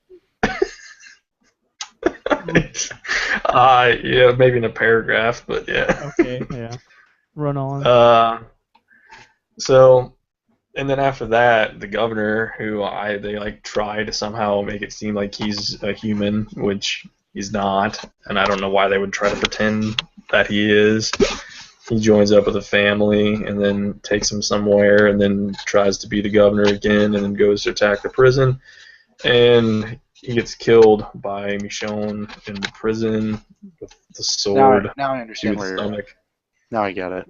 Yeah, maybe in a paragraph, but yeah. Okay, yeah. Run on. So, and then after that, the governor, who they like try to somehow make it seem like he's a human, which he's not, and I don't know why they would try to pretend that he is. He joins up with a family and then takes him somewhere and then tries to be the governor again and then goes to attack the prison. And he gets killed by Michonne in the prison with the sword Now I to understand his where you're stomach. Now I get it.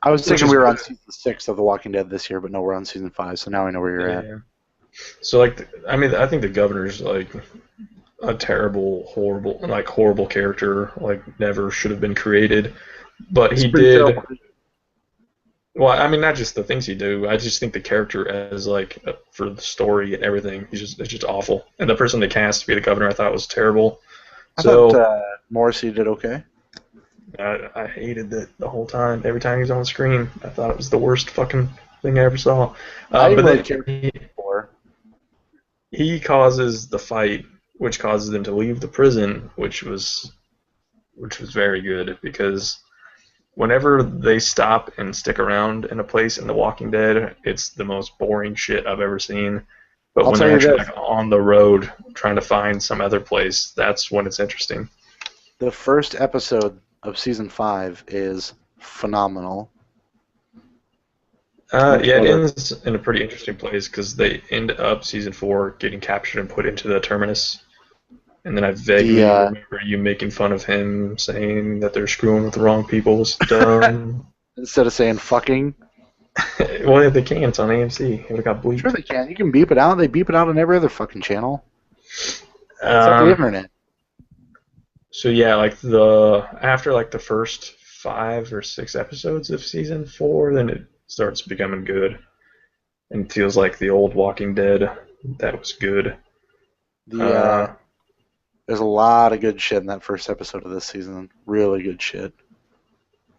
I was thinking we were on season 6 of The Walking Dead this year, but no, we're on season 5, so now I know where you're at. Yeah. So, like, I think the governor's, like, a terrible, horrible character, like, never should have been created. But he Springfield. did. Well, I mean, not just the things he do. I just think the character as like for the story and everything, it's just awful. And the person they cast to be the governor, I thought was terrible. I So thought Morrissey did okay. I hated it the whole time. Every time he was on the screen, I thought it was the worst fucking thing I ever saw. I But really then cared for. he causes the fight, which causes them to leave the prison, which was very good because whenever they stop and stick around in a place in The Walking Dead, it's the most boring shit I've ever seen. But I'll when tell they're you actually this. like, on the road trying to find some other place, that's when it's interesting. The first episode of season 5 is phenomenal. Yeah, it ends in a pretty interesting place because they end up season 4 getting captured and put into the terminus. And then I vaguely remember you making fun of him, saying that they're screwing with the wrong people. It's dumb. Instead of saying fucking. Well, they can. It's on AMC. It got bleeped. Sure they can. You can beep it out. They beep it out on every other fucking channel. It's like the internet. So yeah, like after like the first 5 or 6 episodes of season 4, then it starts becoming good, and feels like the old Walking Dead that was good. There's a lot of good shit in that first episode of this season. Really good shit.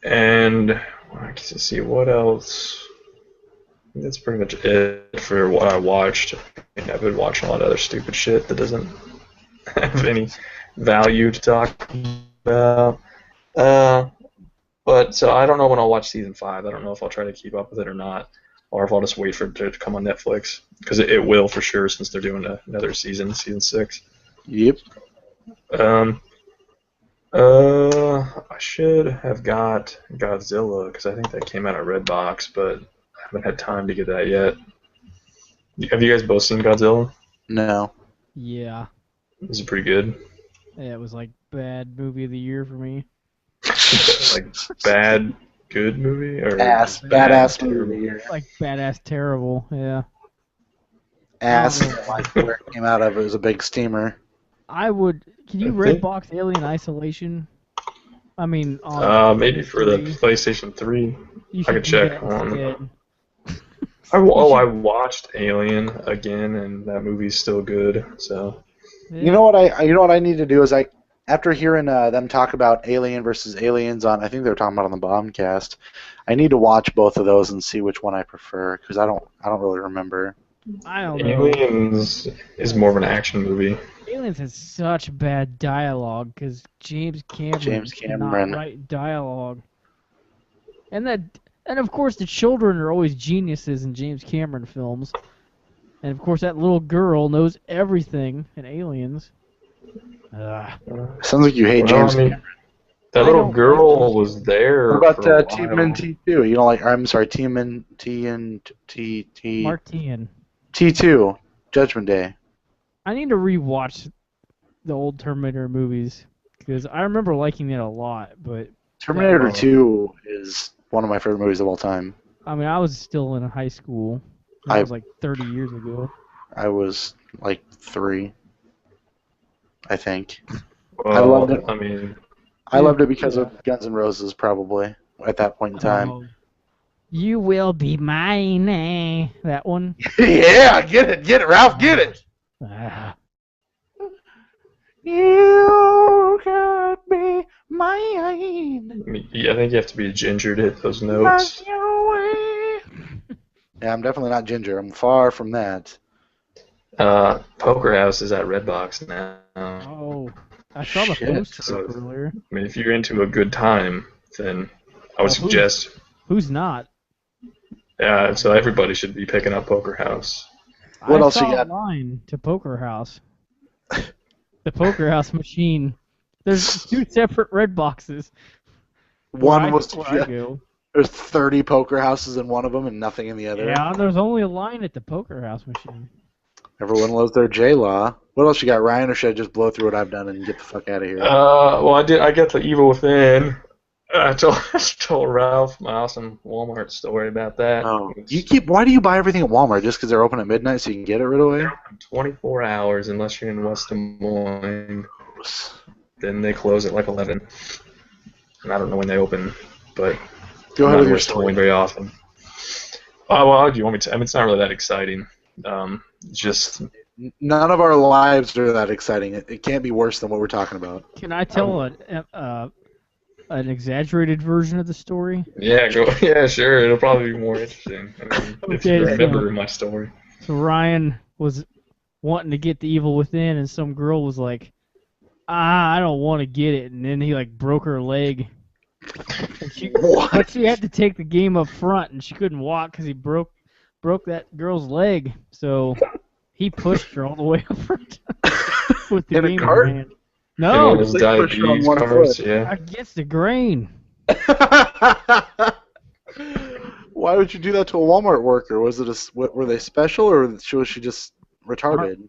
And I can see what else. That's pretty much it for what I watched. I mean, I've been watching a lot of other stupid shit that doesn't have any value to talk about. But so I don't know when I'll watch season 5. I don't know if I'll try to keep up with it or not, or if I'll just wait for it to come on Netflix, because it will for sure since they're doing another season 6. Yep. I should have got Godzilla because I think that came out of Redbox, but I haven't had time to get that yet. Have you guys both seen Godzilla? No. Yeah. This is pretty good. Yeah, it was like bad movie of the year for me. Like bad, good movie or badass movie. Like badass terrible. Yeah. Ass. Like where it came out of. It was a big steamer. Can you Redbox Alien Isolation? I mean, on maybe for the PlayStation 3. I could check on. I watched Alien again, and that movie's still good. So. Yeah. You know what I need to do is after hearing them talk about Alien versus Aliens on, I think they were talking about on the Bombcast, I need to watch both of those and see which one I prefer because I don't really remember. I don't know. Aliens is more of an action movie. Aliens has such bad dialogue because James Cameron cannot write dialogue, and of course the children are always geniuses in James Cameron films, and of course that little girl knows everything in Aliens. Sounds like you hate James Cameron. That little girl was there. What about TMNT2? You don't like? I'm sorry, TMNT. Martian. T2. Judgment Day. I need to rewatch the old Terminator movies because I remember liking it a lot, but Terminator 2 is one of my favorite movies of all time. I mean, I was still in high school. That was like 30 years ago. I was like 3, I think. Well, I loved it. I mean, I loved it because of Guns N' Roses, probably at that point in time. You will be mine, eh? That one. Yeah, get it, Ralph, get it. You could be mine. Yeah, I think you have to be a ginger to hit those notes. Yeah, I'm definitely not ginger. I'm far from that. Poker House is at Redbox now. Oh, I saw the poster earlier. I mean, if you're into a good time, then I would suggest. Who's not? Yeah, so everybody should be picking up Poker House. What else you got? Line to Poker House. The Poker House machine. There's 2 separate red boxes. One was there's 30 poker houses in one of them and nothing in the other. Yeah, there's only a line at the Poker House machine. Everyone loves their J-Law. What else you got, Ryan, or should I just blow through what I've done and get the fuck out of here? Well, I got the Evil Within. I told Ralph my awesome Walmart story about that. Oh, why do you buy everything at Walmart? Just because they're open at midnight so you can get it right away? They're open 24 hours unless you're in West Des Moines. Then they close at like 11. And I don't know when they open but Go I'm ahead not with your really story. towing very often. Oh, well, do you want me to? I mean, it's not really that exciting. Just None of our lives are that exciting. It can't be worse than what we're talking about. Can I tell an exaggerated version of the story? yeah, go. Yeah, sure. It'll probably be more interesting. I mean, if you Okay, remember my story. So Ryan was wanting to get the evil within, and some girl was like, I don't want to get it, and then he like broke her leg. And but she had to take the game up front, and she couldn't walk because he broke that girl's leg. So he pushed her all the way up front with the In a game cart? in her hand. No, Those They push her on diabetes one cards, foot. yeah. against the grain. Why would you do that to a Walmart worker? Was it were they special, or was she just retarded?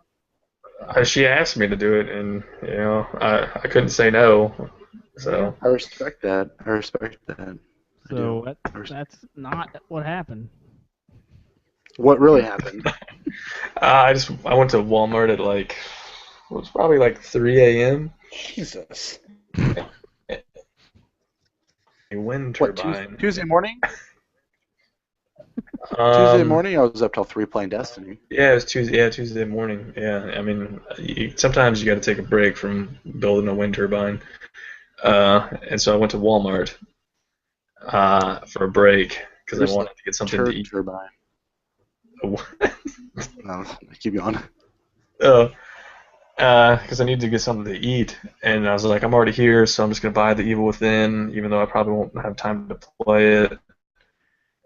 She asked me to do it, and I couldn't say no. So I respect that. I respect that. So that's not what happened. What really happened? I went to Walmart at it was probably like 3 a.m. Jesus. A wind What, turbine. Tuesday morning? Um, Tuesday morning, I was up till 3 playing Destiny. Yeah, it was Tuesday. Yeah, Tuesday morning. Yeah, I mean, sometimes you got to take a break from building a wind turbine. And so I went to Walmart for a break because I wanted to get something to eat. Turbine. No, keep going. Oh, because I needed to get something to eat, and I was like, I'm already here, so I'm just gonna buy The Evil Within, even though I probably won't have time to play it.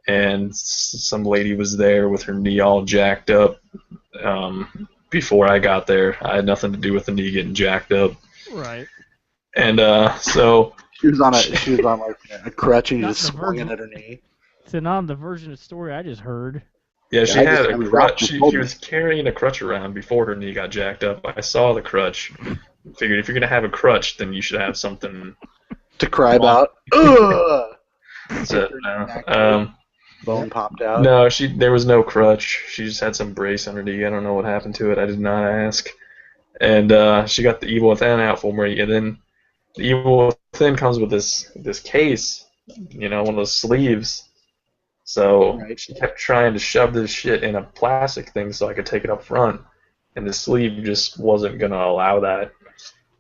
And some lady was there with her knee all jacked up. Before I got there, I had nothing to do with the knee getting jacked up. Right. And so she was on like a crutch and you Not just the swung it version. at her knee. So not the version of the story I just heard. yeah, she I had just- a I was crutch. She told me. was carrying a crutch around before her knee got jacked up. I saw the crutch. Figured if you're gonna have a crutch, then you should have something To cry about. Ugh! to. Bone popped out. No, there was no crutch. She just had some brace under the knee. I don't know what happened to it. I did not ask. And she got the Evil Within out for me, and then the Evil Within comes with this case, one of those sleeves. So Right. she kept trying to shove this shit in a plastic thing so I could take it up front, and the sleeve just wasn't gonna allow that.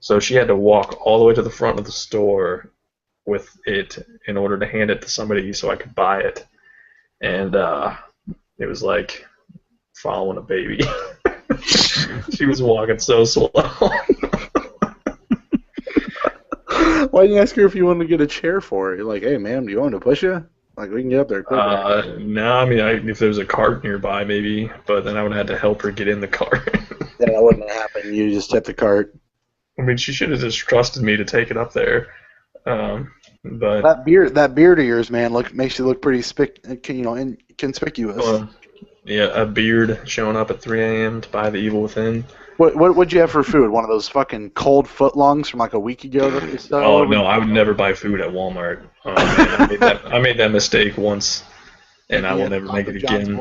So she had to walk all the way to the front of the store with it in order to hand it to somebody so I could buy it. And it was like following a baby. She was walking so slow. Why didn't you ask her if you wanted to get a chair for her? You're like, hey, ma'am, do you want me to push you? Like, we can get up there quicker. No, I mean, if there was a cart nearby, maybe, but then I would have had to help her get in the cart. Yeah, that wouldn't have happened. You just hit the cart. I mean, she should have just trusted me to take it up there. But That beard of yours, man, makes you look pretty conspicuous. Yeah, a beard showing up at 3 a.m. to buy The Evil Within. What'd you have for food? One of those fucking cold footlongs from like a week ago that they sell? Oh no, I would never buy food at Walmart. Man, I made that mistake once, and I will never make it again.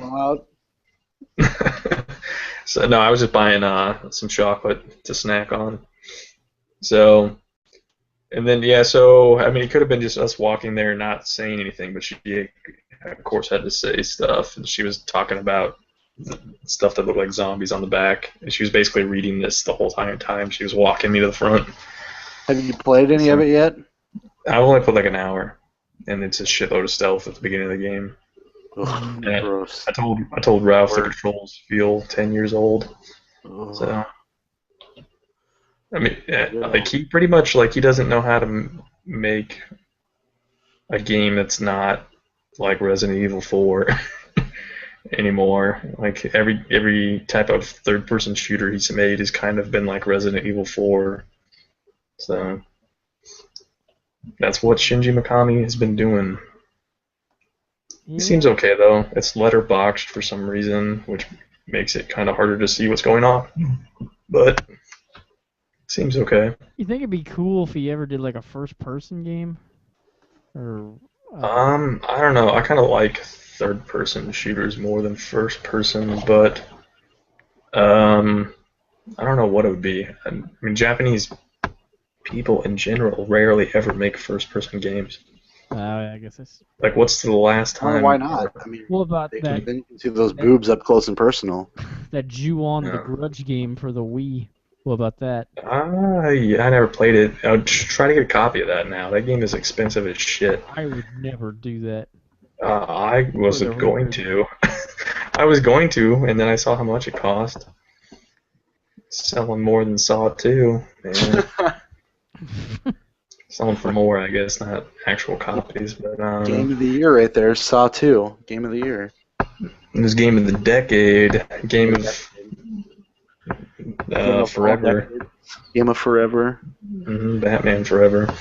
So no, I was just buying some chocolate to snack on. So, and then so I mean, it could have been just us walking there and not saying anything, but she of course had to say stuff, and she was talking about stuff that looked like zombies on the back, and she was basically reading this the whole entire time. She was walking me to the front. Have you played any of it yet? I only put like an hour, and it's a shitload of stealth at the beginning of the game. Ugh, Yeah. gross. I told Ralph the controls feel 10 years old. Ugh. So, I mean, like he pretty much he doesn't know how to make a game that's not like Resident Evil 4 anymore. Like every type of third-person shooter he's made has kind of been like Resident Evil 4. So that's what Shinji Mikami has been doing. He seems okay though. It's letterboxed for some reason, which makes it kind of harder to see what's going on. But it seems okay. You think it'd be cool if he ever did like a first-person game? Or I don't know. I kind of like third-person shooters more than first-person, but I don't know what it would be. I mean, Japanese people in general rarely ever make first-person games. I guess that's. Like, what's the last I don't know time? why not. I mean, What about then that you can see those boobs up close and personal. Ju-On the Yeah. Grudge game for the Wii? What about that? I never played it. I would try to get a copy of that now. That game is expensive as shit. I would never do that. I wasn't the going record. to. I was going to, and then I saw how much it cost. Selling more than Saw 2. Man. Selling for more, I guess, not actual copies. But Game of the year right there, Saw 2. Game of the year. it was game of the decade. Game of forever. Game of Forever. Batman Forever.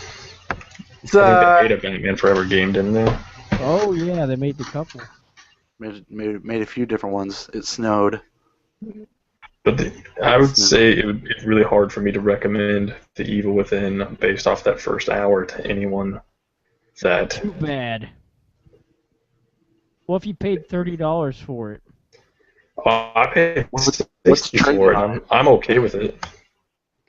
It's, I think they made a Batman Forever game, didn't they? Oh yeah, they made the couple. made a few different ones. It snowed. But I would say it would be really hard for me to recommend The Evil Within based off that first hour to anyone that. Too bad. Well, if you paid $30 for it. I paid What's $60 for it. trading? I'm okay with it.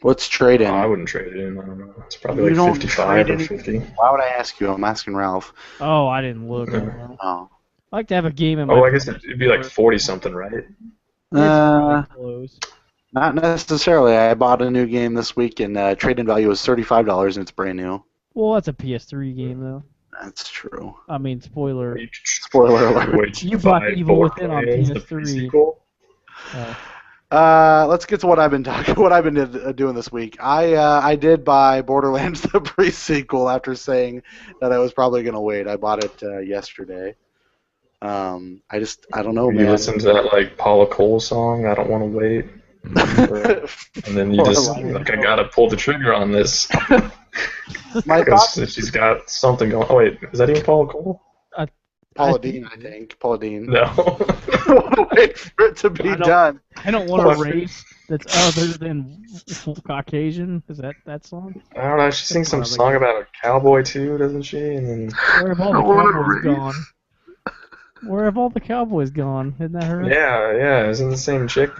What's trade in? I wouldn't trade it in. I don't know. It's probably You like don't 55 trade or in? 50. Why would I ask you? I'm asking Ralph. Oh, I didn't look. Yeah. Oh. I like to have a game in my. Oh, I guess it'd be like 40 something, right? It's probably close. Not necessarily. I bought a new game this week, and trade-in value was $35, and it's brand new. Well, that's a PS3 game though. That's true. I mean, spoiler. Spoiler alert. You bought Evil Within on PS3. Let's get to what I've been doing this week. I did buy Borderlands the pre-sequel after saying that I was probably gonna wait. I bought it yesterday. I don't know, You man. listen to that like Paula Cole song, I Don't Want to Wait. And then you just like, I gotta pull the trigger on this My thoughts. because she's got something going. Oh wait, is that even Paula Cole? Paula Dean, I think. Paula Dean. No. I want to wait for it to be done. I don't want a race that's other than Caucasian. Is that song? I don't know. She sings some song about a cowboy too, doesn't she? And then Where have all the cowboys gone? Where have all the cowboys gone? Isn't that her? yeah, isn't the same chick?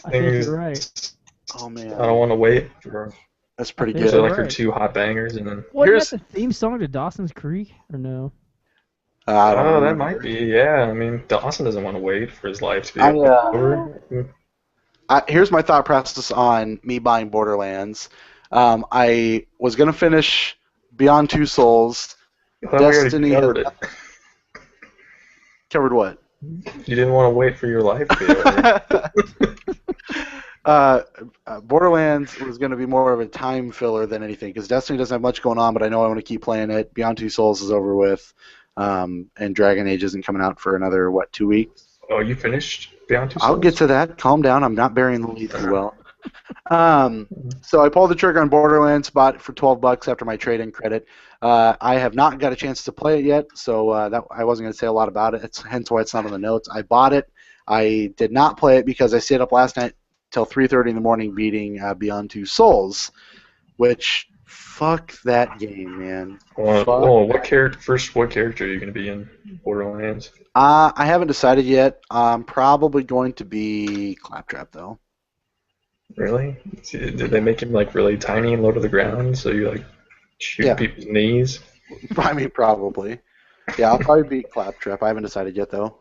I think you're right. Oh man, I don't want to wait for her. that's pretty think Those good. are like her right. two hot bangers, and then Wasn't that the theme song to Dawson's Creek, or no? I don't that remember. might be. Yeah, I mean Dawson doesn't want to wait for his life to be I, over. Here's my thought process on me buying Borderlands. I was gonna finish Beyond Two Souls. I thought we already Destiny covered it. Covered what? You didn't want to wait for your life to be over. Borderlands was going to be more of a time filler than anything because Destiny doesn't have much going on, but I know I want to keep playing it. Beyond Two Souls is over with, and Dragon Age isn't coming out for another, 2 weeks? Oh, you finished Beyond Two Souls? I'll get to that. Calm down. I'm not burying the lead too well. So I pulled the trigger on Borderlands, bought it for $12 after my trade-in credit. I have not got a chance to play it yet, so that I wasn't going to say a lot about it. It's hence why it's not on the notes. I bought it. I did not play it because I stayed up last night till 3:30 in the morning beating Beyond Two Souls, which fuck that game, man. What character are you going to be in Borderlands? I haven't decided yet. I'm probably going to be Claptrap though. Really? Did they make him like really tiny and low to the ground so you like shoot people's knees? I mean, probably. Yeah, I'll probably be Claptrap. I haven't decided yet though.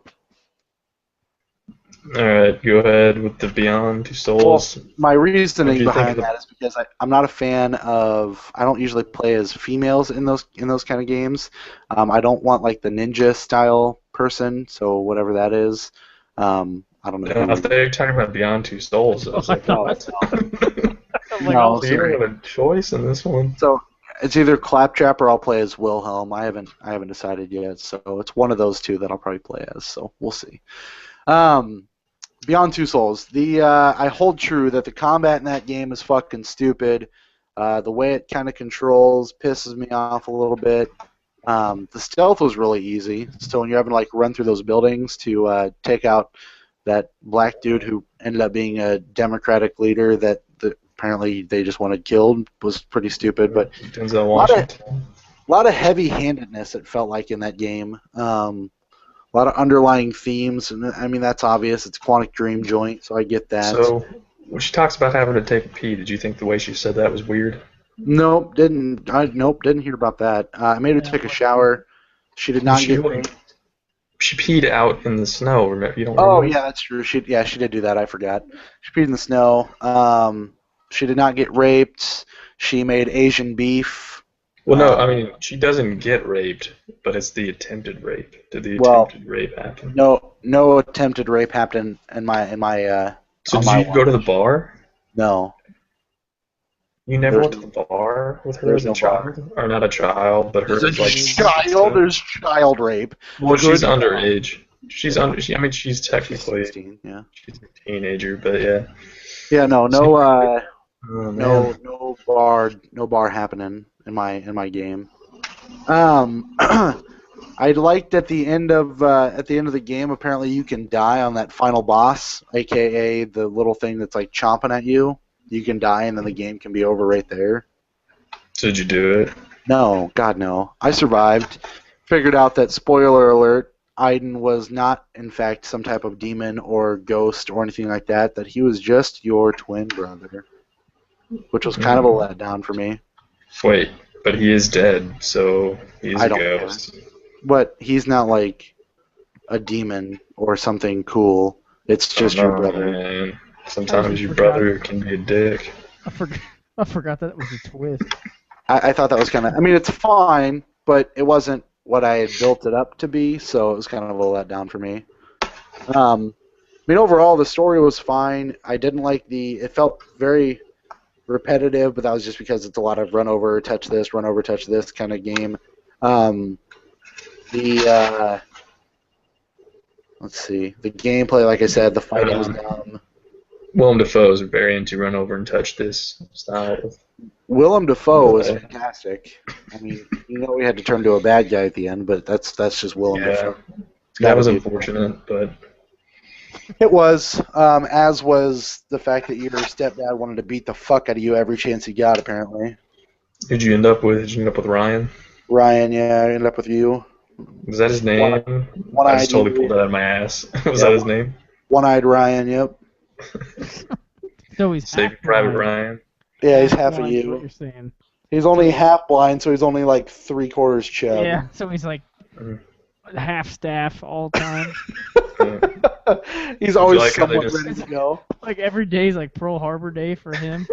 Alright, go ahead with the Beyond Two Souls. Well, my What do reasoning you think behind of the- that is because I'm not a fan of. I don't usually play as females in those kind of games. I don't want like the ninja style person. So whatever that is, I don't know. I thought you were talking about Beyond Two Souls. I was like, No, what? I'm like, No, oh, You don't have a choice in this one. So it's either Claptrap or I'll play as Wilhelm. I haven't decided yet. So it's one of those two that I'll probably play as. So we'll see. Beyond Two Souls. I hold true that the combat in that game is fucking stupid. The way it kind of controls pisses me off a little bit. The stealth was really easy. So when you're having to like run through those buildings to take out that black dude who ended up being a Democratic leader that apparently they just wanted killed was pretty stupid. But Denzel Washington. a lot of heavy-handedness it felt like in that game. A lot of underlying themes, and I mean that's obvious. It's Quantic Dream joint, so I get that. So when she talks about having to take a pee, did you think the way she said that was weird? Nope, didn't hear about that. I made her take a shower. She did not She get wouldn't- raped. She peed out in the snow. Remember? You don't Oh remember? yeah, that's true. She did do that. I forgot. She peed in the snow. She did not get raped. She made Asian beef. Well, no. I mean, she doesn't get raped, but it's the attempted rape. Did the Well, attempted rape happen? no attempted rape happened in my So on did my you go to the watch. bar? No, You never there's went to the bar with her there's as a no bar. child, or not a child, but her There's a as like. child. There's child rape. Well, she's Good. underage. She's under. I mean, she's She's technically 16. Yeah. she's a teenager, but yeah. Yeah. No. Oh, No. man. No bar happening in my game. I liked at the end of the game. Apparently, you can die on that final boss, aka the little thing that's like chomping at you. You can die, and then the game can be over right there. So did you do it? No, God no. I survived. Figured out that, spoiler alert, Aiden was not, in fact, some type of demon or ghost or anything like that. That he was just your twin brother, which was kind of a letdown for me. Wait, but he is dead, so he's I a don't care. ghost. But he's not like a demon or something cool. It's just Oh, your no, brother. man. Sometimes your forgot. brother can be a dick. I forgot that was a twist. I thought that was kind of. I mean, it's fine, but it wasn't what I had built it up to be, so it was kind of a letdown for me. I mean, overall, the story was fine. I didn't like it felt very repetitive, but that was just because it's a lot of run over, touch this kind of game. Let's see. The gameplay, like I said, the fighting was dumb. Willem Dafoe is very into run over and touch this style. Willem Dafoe was fantastic. I mean, we had to turn to a bad guy at the end, but that's just Willem Yeah, Dafoe. that was Gotta be- unfortunate, but It was, as was the fact that your stepdad wanted to beat the fuck out of you every chance he got, apparently. who'd you end up with? Did you end up with Ryan? Ryan, yeah, I ended up with you. Was that his name? I One-eyed just totally you. pulled that out of my ass. Was Yeah. that his name? One-eyed Ryan, yep. So he's Saving half Private blind. Ryan. Yeah, he's half of blind is what you. you're saying. He's only half blind, so he's only like 3/4 chub. Yeah, so he's like Mhm. half staff all the time. He's always like how they somewhat just- ready to go. Like every day's like Pearl Harbor Day for him.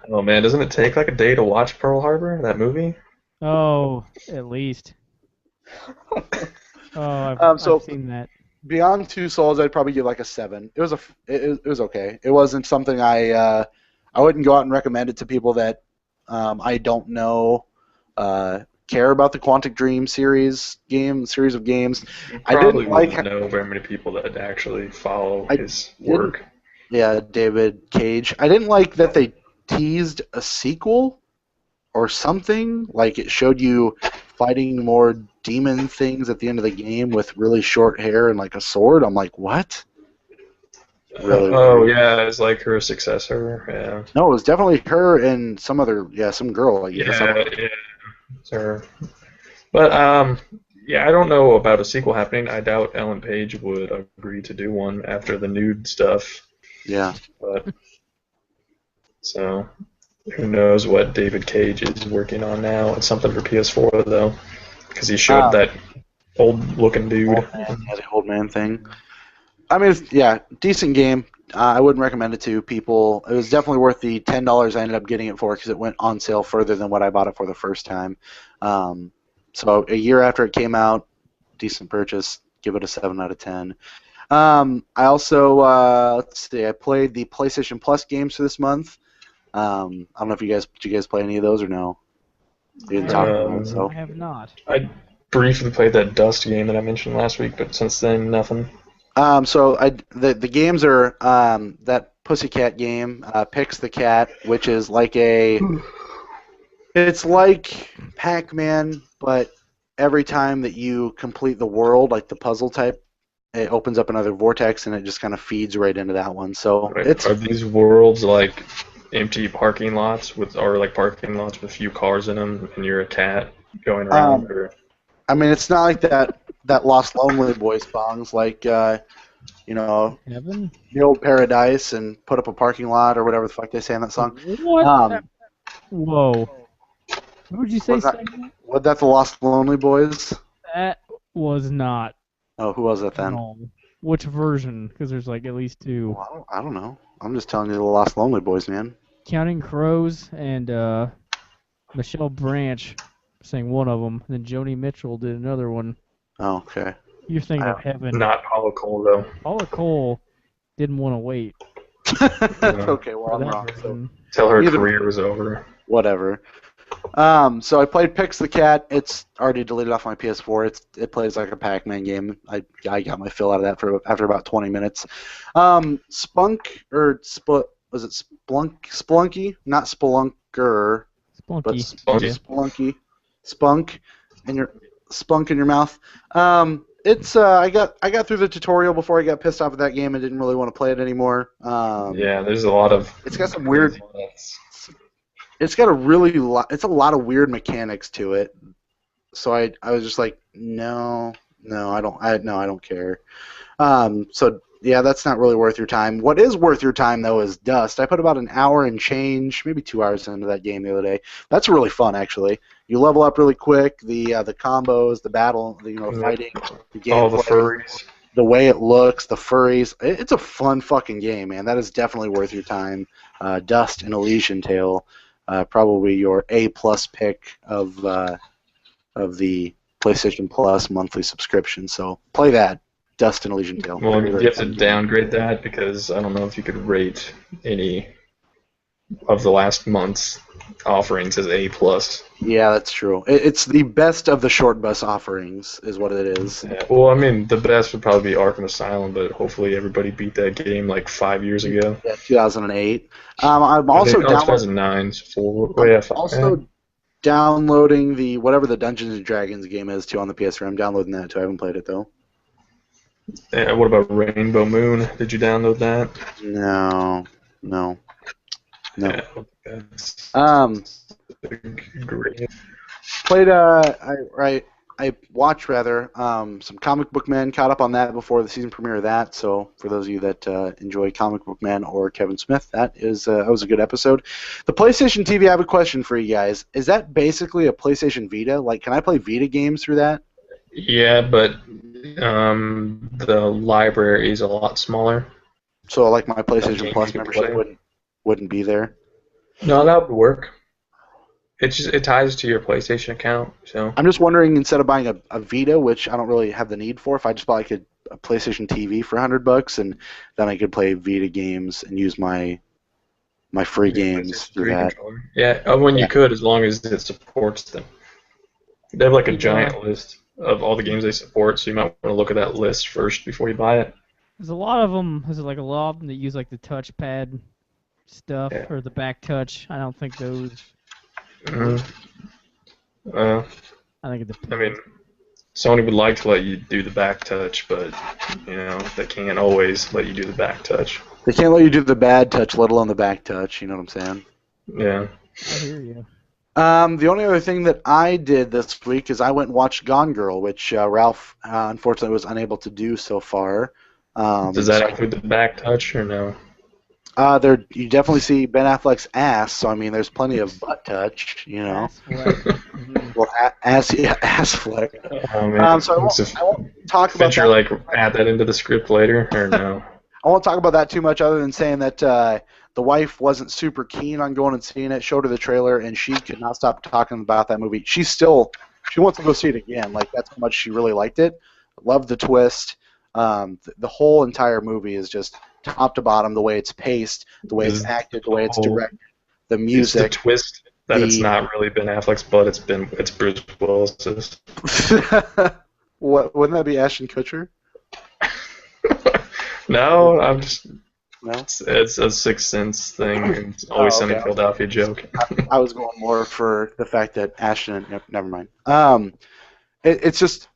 Oh man, doesn't it take like a day to watch Pearl Harbor, that movie? Oh, at least. Oh, I've So- seen that. Beyond Two Souls, I'd probably give like a 7. It was it was okay. It wasn't something I wouldn't go out and recommend it to people that I don't know care about the Quantic Dream series of games. I Probably didn't like wouldn't know very many people that actually follow I his didn't- work. David Cage. I didn't like that they teased a sequel or something. Like it showed you fighting more demon things at the end of the game with really short hair and like a sword. I'm like, what? Really Oh weird. yeah, it's like her successor. Yeah. No, it was definitely her and some girl. I guess. I Yeah, don't- yeah. It's her. But yeah, I don't know about a sequel happening. I doubt Ellen Page would agree to do one after the nude stuff. yeah. But so who knows what David Cage is working on now? It's something for PS4 though, because he showed that old-looking dude. Yeah, the old man thing. I mean, decent game. I wouldn't recommend it to people. It was definitely worth the $10 I ended up getting it for because it went on sale further than what I bought it for the first time. So a year after it came out, decent purchase. Give it a 7 out of 10. I also let's see. I played the PlayStation Plus games for this month. I don't know if did you guys play any of those or no? You didn't talk about it, so. I have not. I briefly played that Dust game that I mentioned last week, but since then nothing. So the games are that Pussycat game, Pix the Cat, which is like it's like Pac-Man, but every time that you complete the world, like the puzzle type, it opens up another vortex and it just kind of feeds right into that one. So Are these worlds like empty parking lots or like parking lots with few cars in them, and you're a cat going around? Or... I mean, it's not like that Lost Lonely Boys songs. Like You know, Heaven? build paradise and put up a parking lot or whatever the fuck they say in that song. What? Whoa. What would you say, Was that, segment? was that the Lost Lonely Boys? That was not. Oh, who was that then? No. Which version? Because there's like at least two. Well, I don't know. I'm just telling you the Lost Lonely Boys, man. Counting Crows and Michelle Branch sang one of them, and then Joni Mitchell did another one. Oh, okay. You're thinking of Heaven. Not Paula Cole though. Paula Cole didn't want to wait. Okay, well, for I'm that wrong. So version. Till her Either- career was over. whatever. So I played Pix the Cat. It's already deleted off my PS4. It plays like a Pac-Man game. I got my fill out of that after about 20 minutes. Spunk or was it Splunky? Not Spelunker, but Splunky. Spelunky. Spunk in your mouth. It's I got through the tutorial before I got pissed off at that game and didn't really want to play it anymore. Yeah, there's a lot of. It's got some weird. It's got it's a lot of weird mechanics to it. So I was just like, no, I don't care. So yeah, that's not really worth your time. What is worth your time though is Dust. I put about an hour and change, maybe 2 hours into that game the other day. That's really fun actually. You level up really quick. The combos, the battle, the fighting, the gameplay, All the furries. the way it looks, the furries. It's a fun fucking game, man. That is definitely worth your time. Dust and Elysian Tale, probably your A+ pick of the PlayStation Plus monthly subscription. So play that, Dust and Elysian Tale. Well, Very, you very have to fun game. downgrade that because I don't know if you could rate any of the last month's offerings as A+. Yeah, that's true. It's the best of the short bus offerings, is what it is. Yeah, well, I mean, the best would probably be Arkham Asylum, but hopefully everybody beat that game like 5 years ago. Yeah, 2008. I'm also downloading. 2009. Yeah, Also downloading the whatever the Dungeons and Dragons game is too on the PS3. I'm downloading that too. I haven't played it though. Yeah, what about Rainbow Moon? Did you download that? No. Yeah, that's great. Played. I watched rather some Comic Book Men. Caught up on that before the season premiere of that. So for those of you that enjoy Comic Book Men or Kevin Smith, that was a good episode. The PlayStation TV. I have a question for you guys. Is that basically a PlayStation Vita? Like, can I play Vita games through that? Yeah, but the library is a lot smaller. So like my PlayStation game Plus you can membership play. wouldn't be there. No, that would work. It ties to your PlayStation account, so. I'm just wondering, instead of buying a Vita, which I don't really have the need for, if I just bought like a PlayStation TV for $100, and then I could play Vita games and use my free games through that. Controller. Yeah, when you could, as long as it supports them. They have like a giant list of all the games they support, so you might want to look at that list first before you buy it. There's a lot of them. There's like a lot of them that use like the touchpad stuff or the back touch. I don't think those. I think it depends. I mean, Sony would like to let you do the back touch, but they can't always let you do the back touch. They can't let you do the bad touch, let alone the back touch. You know what I'm saying? Yeah. I hear you. The only other thing that I did this week is I went and watched Gone Girl, which Ralph unfortunately was unable to do so far. Does that include the back touch or no? You definitely see Ben Affleck's ass, so I mean, there's plenty of butt touch, Ass fleck. Well, ass flick. Oh, man. So I won't talk about Fincher, that. add that into the script later, or no? I won't talk about that too much, other than saying that the wife wasn't super keen on going and seeing it. Showed her the trailer, and she could not stop talking about that movie. She wants to go see it again. Like, that's how much she really liked it. Loved the twist. The whole entire movie is just top to bottom, the way it's paced, the way it's acted, the way it's directed, the music. It's the twist that it's not really Ben Affleck's butt, it's Bruce Willis's. Wouldn't that be Ashton Kutcher? No, I'm just. No? It's a Sixth Sense thing. It's always Sunny in Philadelphia joke. I was going more for the fact that Ashton. Never mind. It's just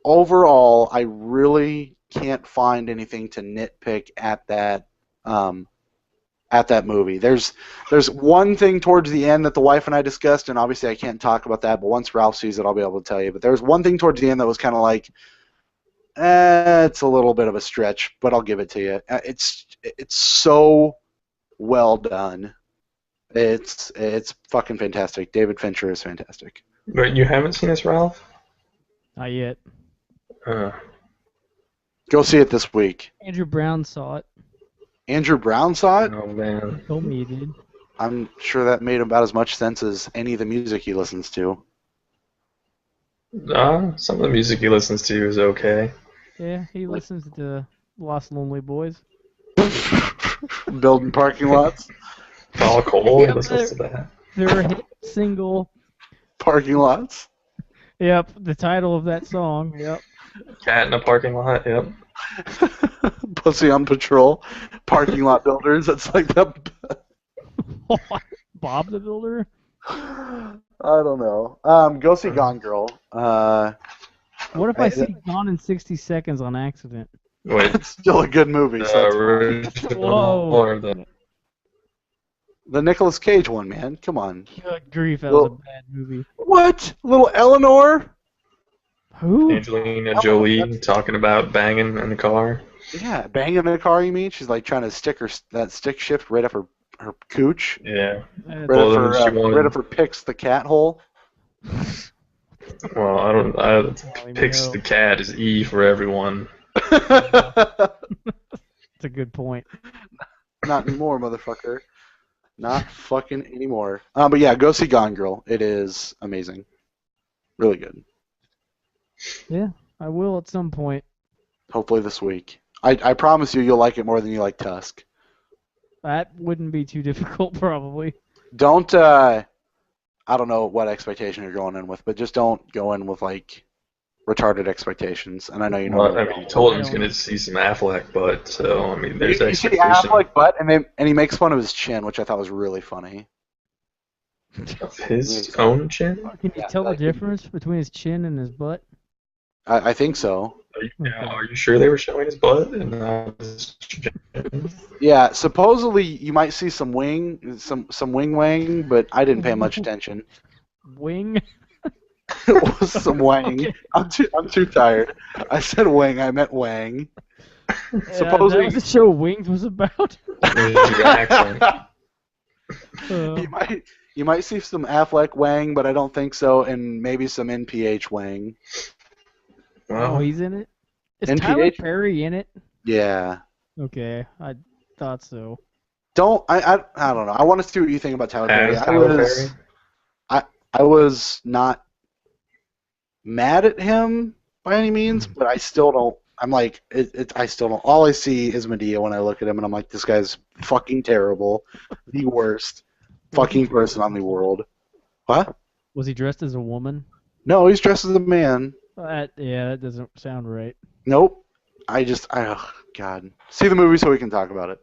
overall, I really can't find anything to nitpick at that movie. There's one thing towards the end that the wife and I discussed, and obviously I can't talk about that, but once Ralph sees it, I'll be able to tell you. But there's one thing towards the end that was kind of like, It's a little bit of a stretch, but I'll give it to you. It's so well done. It's fucking fantastic. David Fincher is fantastic. But you haven't seen this, Ralph? Not yet. Go see it this week. Andrew Brown saw it. Andrew Brown saw it? Oh, man. He told me he did. I'm sure that made about as much sense as any of the music he listens to. Some of the music he listens to is okay. Yeah, he listens to Lost Lonely Boys. Building parking lots? Paul Cole Yep, listens to that. Their hit single. Parking lots? Yep, the title of that song. Yep. Cat in a parking lot, yep. Pussy on Patrol. Parking lot builders. That's like the... Bob the Builder? I don't know. Go see Gone Girl. What if I see Gone in 60 Seconds on accident? Wait, It's still a good movie. So that's fine. original Whoa. or the... The Nicolas Cage one, man. Come on. Good grief, that was a bad movie. What? Little Eleanor? Who? Angelina Jolie talking about banging in the car. Yeah, banging in the car. You mean? She's like trying to stick that stick shift right up her cooch, Yeah. That's- right Well, up then she her wanted- right up her picks the cat hole. Well, I don't even picks know. the cat is E for everyone. That's a good point. Not anymore, motherfucker. Not fucking anymore. But yeah, go see Gone Girl. It is amazing. Really good. Yeah, I will at some point. Hopefully this week. I promise you'll like it more than you like Tusk. That wouldn't be too difficult, probably. Don't I don't know what expectation you're going in with, but just don't go in with like retarded expectations. And I know you know. Well, I mean, you told him he's going to see some Affleck butt, so I mean, there's you see expectation Affleck butt, and he makes fun of his chin, which I thought was really funny. of his own chin. Can you Yeah, tell the like- difference between his chin and his butt? I think so. Are you sure they were showing his butt and not his chin? Yeah, supposedly you might see some wing wang, but I didn't pay much attention. Wing? It was some wang. Okay. I'm too tired. I said wing. I meant wang. Supposedly- That was the show Wings was about. Your accent. You might see some Affleck wang, but I don't think so, and maybe some NPH wang. Oh, Well, he's in it? Is NPH? Tyler Perry in it? Yeah. Okay, I thought so. I don't know. I want to see what you think about Tyler Perry. as Tyler Perry. I was not mad at him by any means, but I still don't. I'm like, I still don't. All I see is Medea when I look at him, and I'm like, this guy's fucking terrible, the worst fucking person on the world. What? Was he dressed as a woman? No, he's dressed as a man. Yeah, that doesn't sound right. Nope. Oh, God. See the movie so we can talk about it.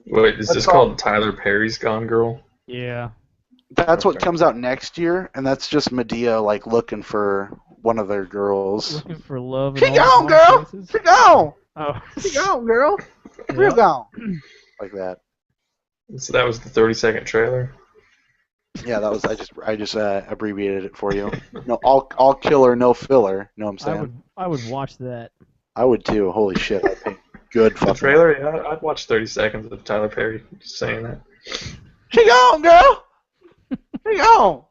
Wait, is That's this all. called Tyler Perry's Gone Girl? Yeah. That's what Okay. comes out next year, and that's just Medea like looking for one of their girls. Looking for love. She in all gone, the wrong girl. places. She gone. Oh. She gone, girl. Real Yeah. gone. Like that. So that was the 30-second trailer. Yeah, that was. I just abbreviated it for you. No, all killer, no filler. Know what I'm saying? I would watch that. I would too. Holy shit! I think good The fucking trailer, yeah, I'd watch 30 seconds of Tyler Perry just saying that. She gone, girl. She gone.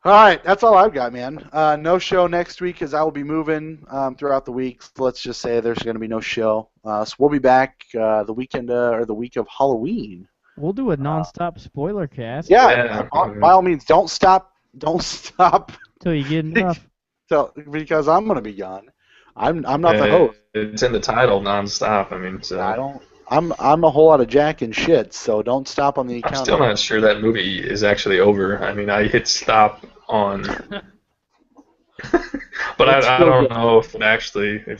All right, that's all I've got, man. No show next week because I will be moving throughout the week. So let's just say there's going to be no show. So we'll be back the weekend or the week of Halloween. We'll do a non-stop spoiler cast Yeah, by all means, don't stop till you get enough. because I'm going to be gone. I'm not the host. It's in the title, nonstop. I mean, so I don't. I'm a whole lot of jack and shit. So don't stop on the account. I'm still not sure that movie is actually over. I mean, I hit stop on, but It's I still don't good. know if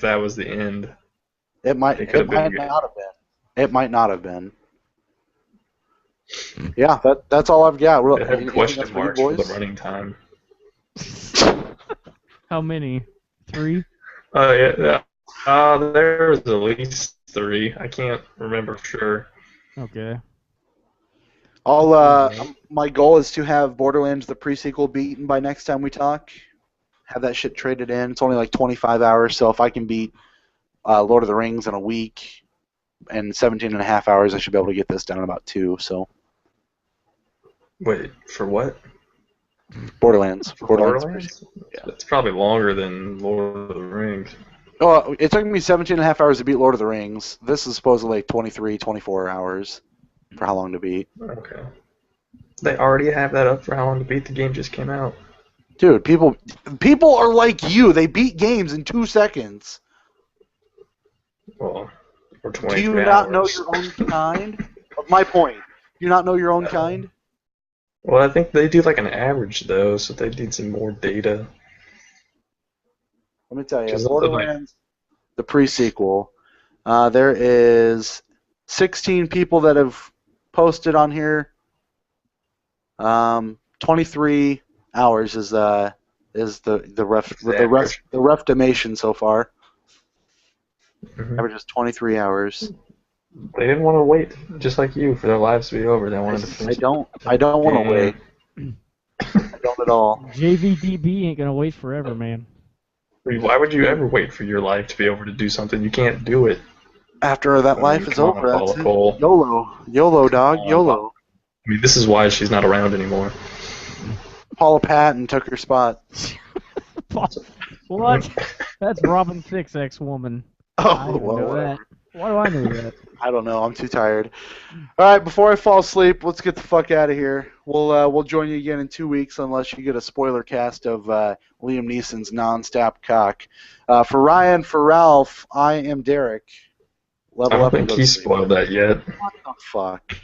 that was the end. It might. It could've It might been good. not have been. It might not have been. Yeah, that's all I've got. It had Anything question else for you marks for the boys? running time. How many? 3? Oh yeah. There was at least 3. I can't remember for sure. Okay. My goal is to have Borderlands the pre-sequel beaten by next time we talk. have that shit traded in. It's only like 25 hours, so if I can beat Lord of the Rings in a week and 17 and a half hours, I should be able to get this done in about 2. So Wait, for what? Borderlands. Borderlands? Yeah. That's probably longer than Lord of the Rings. Oh, it took me 17 and a half hours to beat Lord of the Rings. This is supposedly like 23, 24 hours for how long to beat. Okay. They already have that up for how long to beat. The game just came out. Dude, people are like you. They beat games in 2 seconds. Well, or Do 23 you not know hours. your own kind? My point. Do you not know your own kind? Well, I think they do like an average though, so they need some more data. Let me tell you, Just Borderlands, the pre-sequel, there is 16 people that have posted on here. 23 hours is the refdimation so far. Mhm. Average is 23 hours. They didn't want to wait, just like you, for their lives to be over. They wanted to finish. I don't want to wait. I don't at all. JVDB ain't gonna wait forever, man. Why would you ever wait for your life to be over to do something? You can't do it. After that life is come on, over, that's Paula it. Cole. YOLO, dog, YOLO. I mean, this is why she's not around anymore. Paula Patton took her spot. What? That's Robin Thicke's ex-woman. I Oh, didn't well, know whatever. that. Why do I know that? I don't know. I'm too tired. All right, before I fall asleep, let's get the fuck out of here. We'll join you again in 2 weeks unless you get a spoiler cast of Liam Neeson's non-stop cock. For Ryan, for Ralph, I am Derek. I Level don't up and think go he to sleep. spoiled that yet. What the fuck?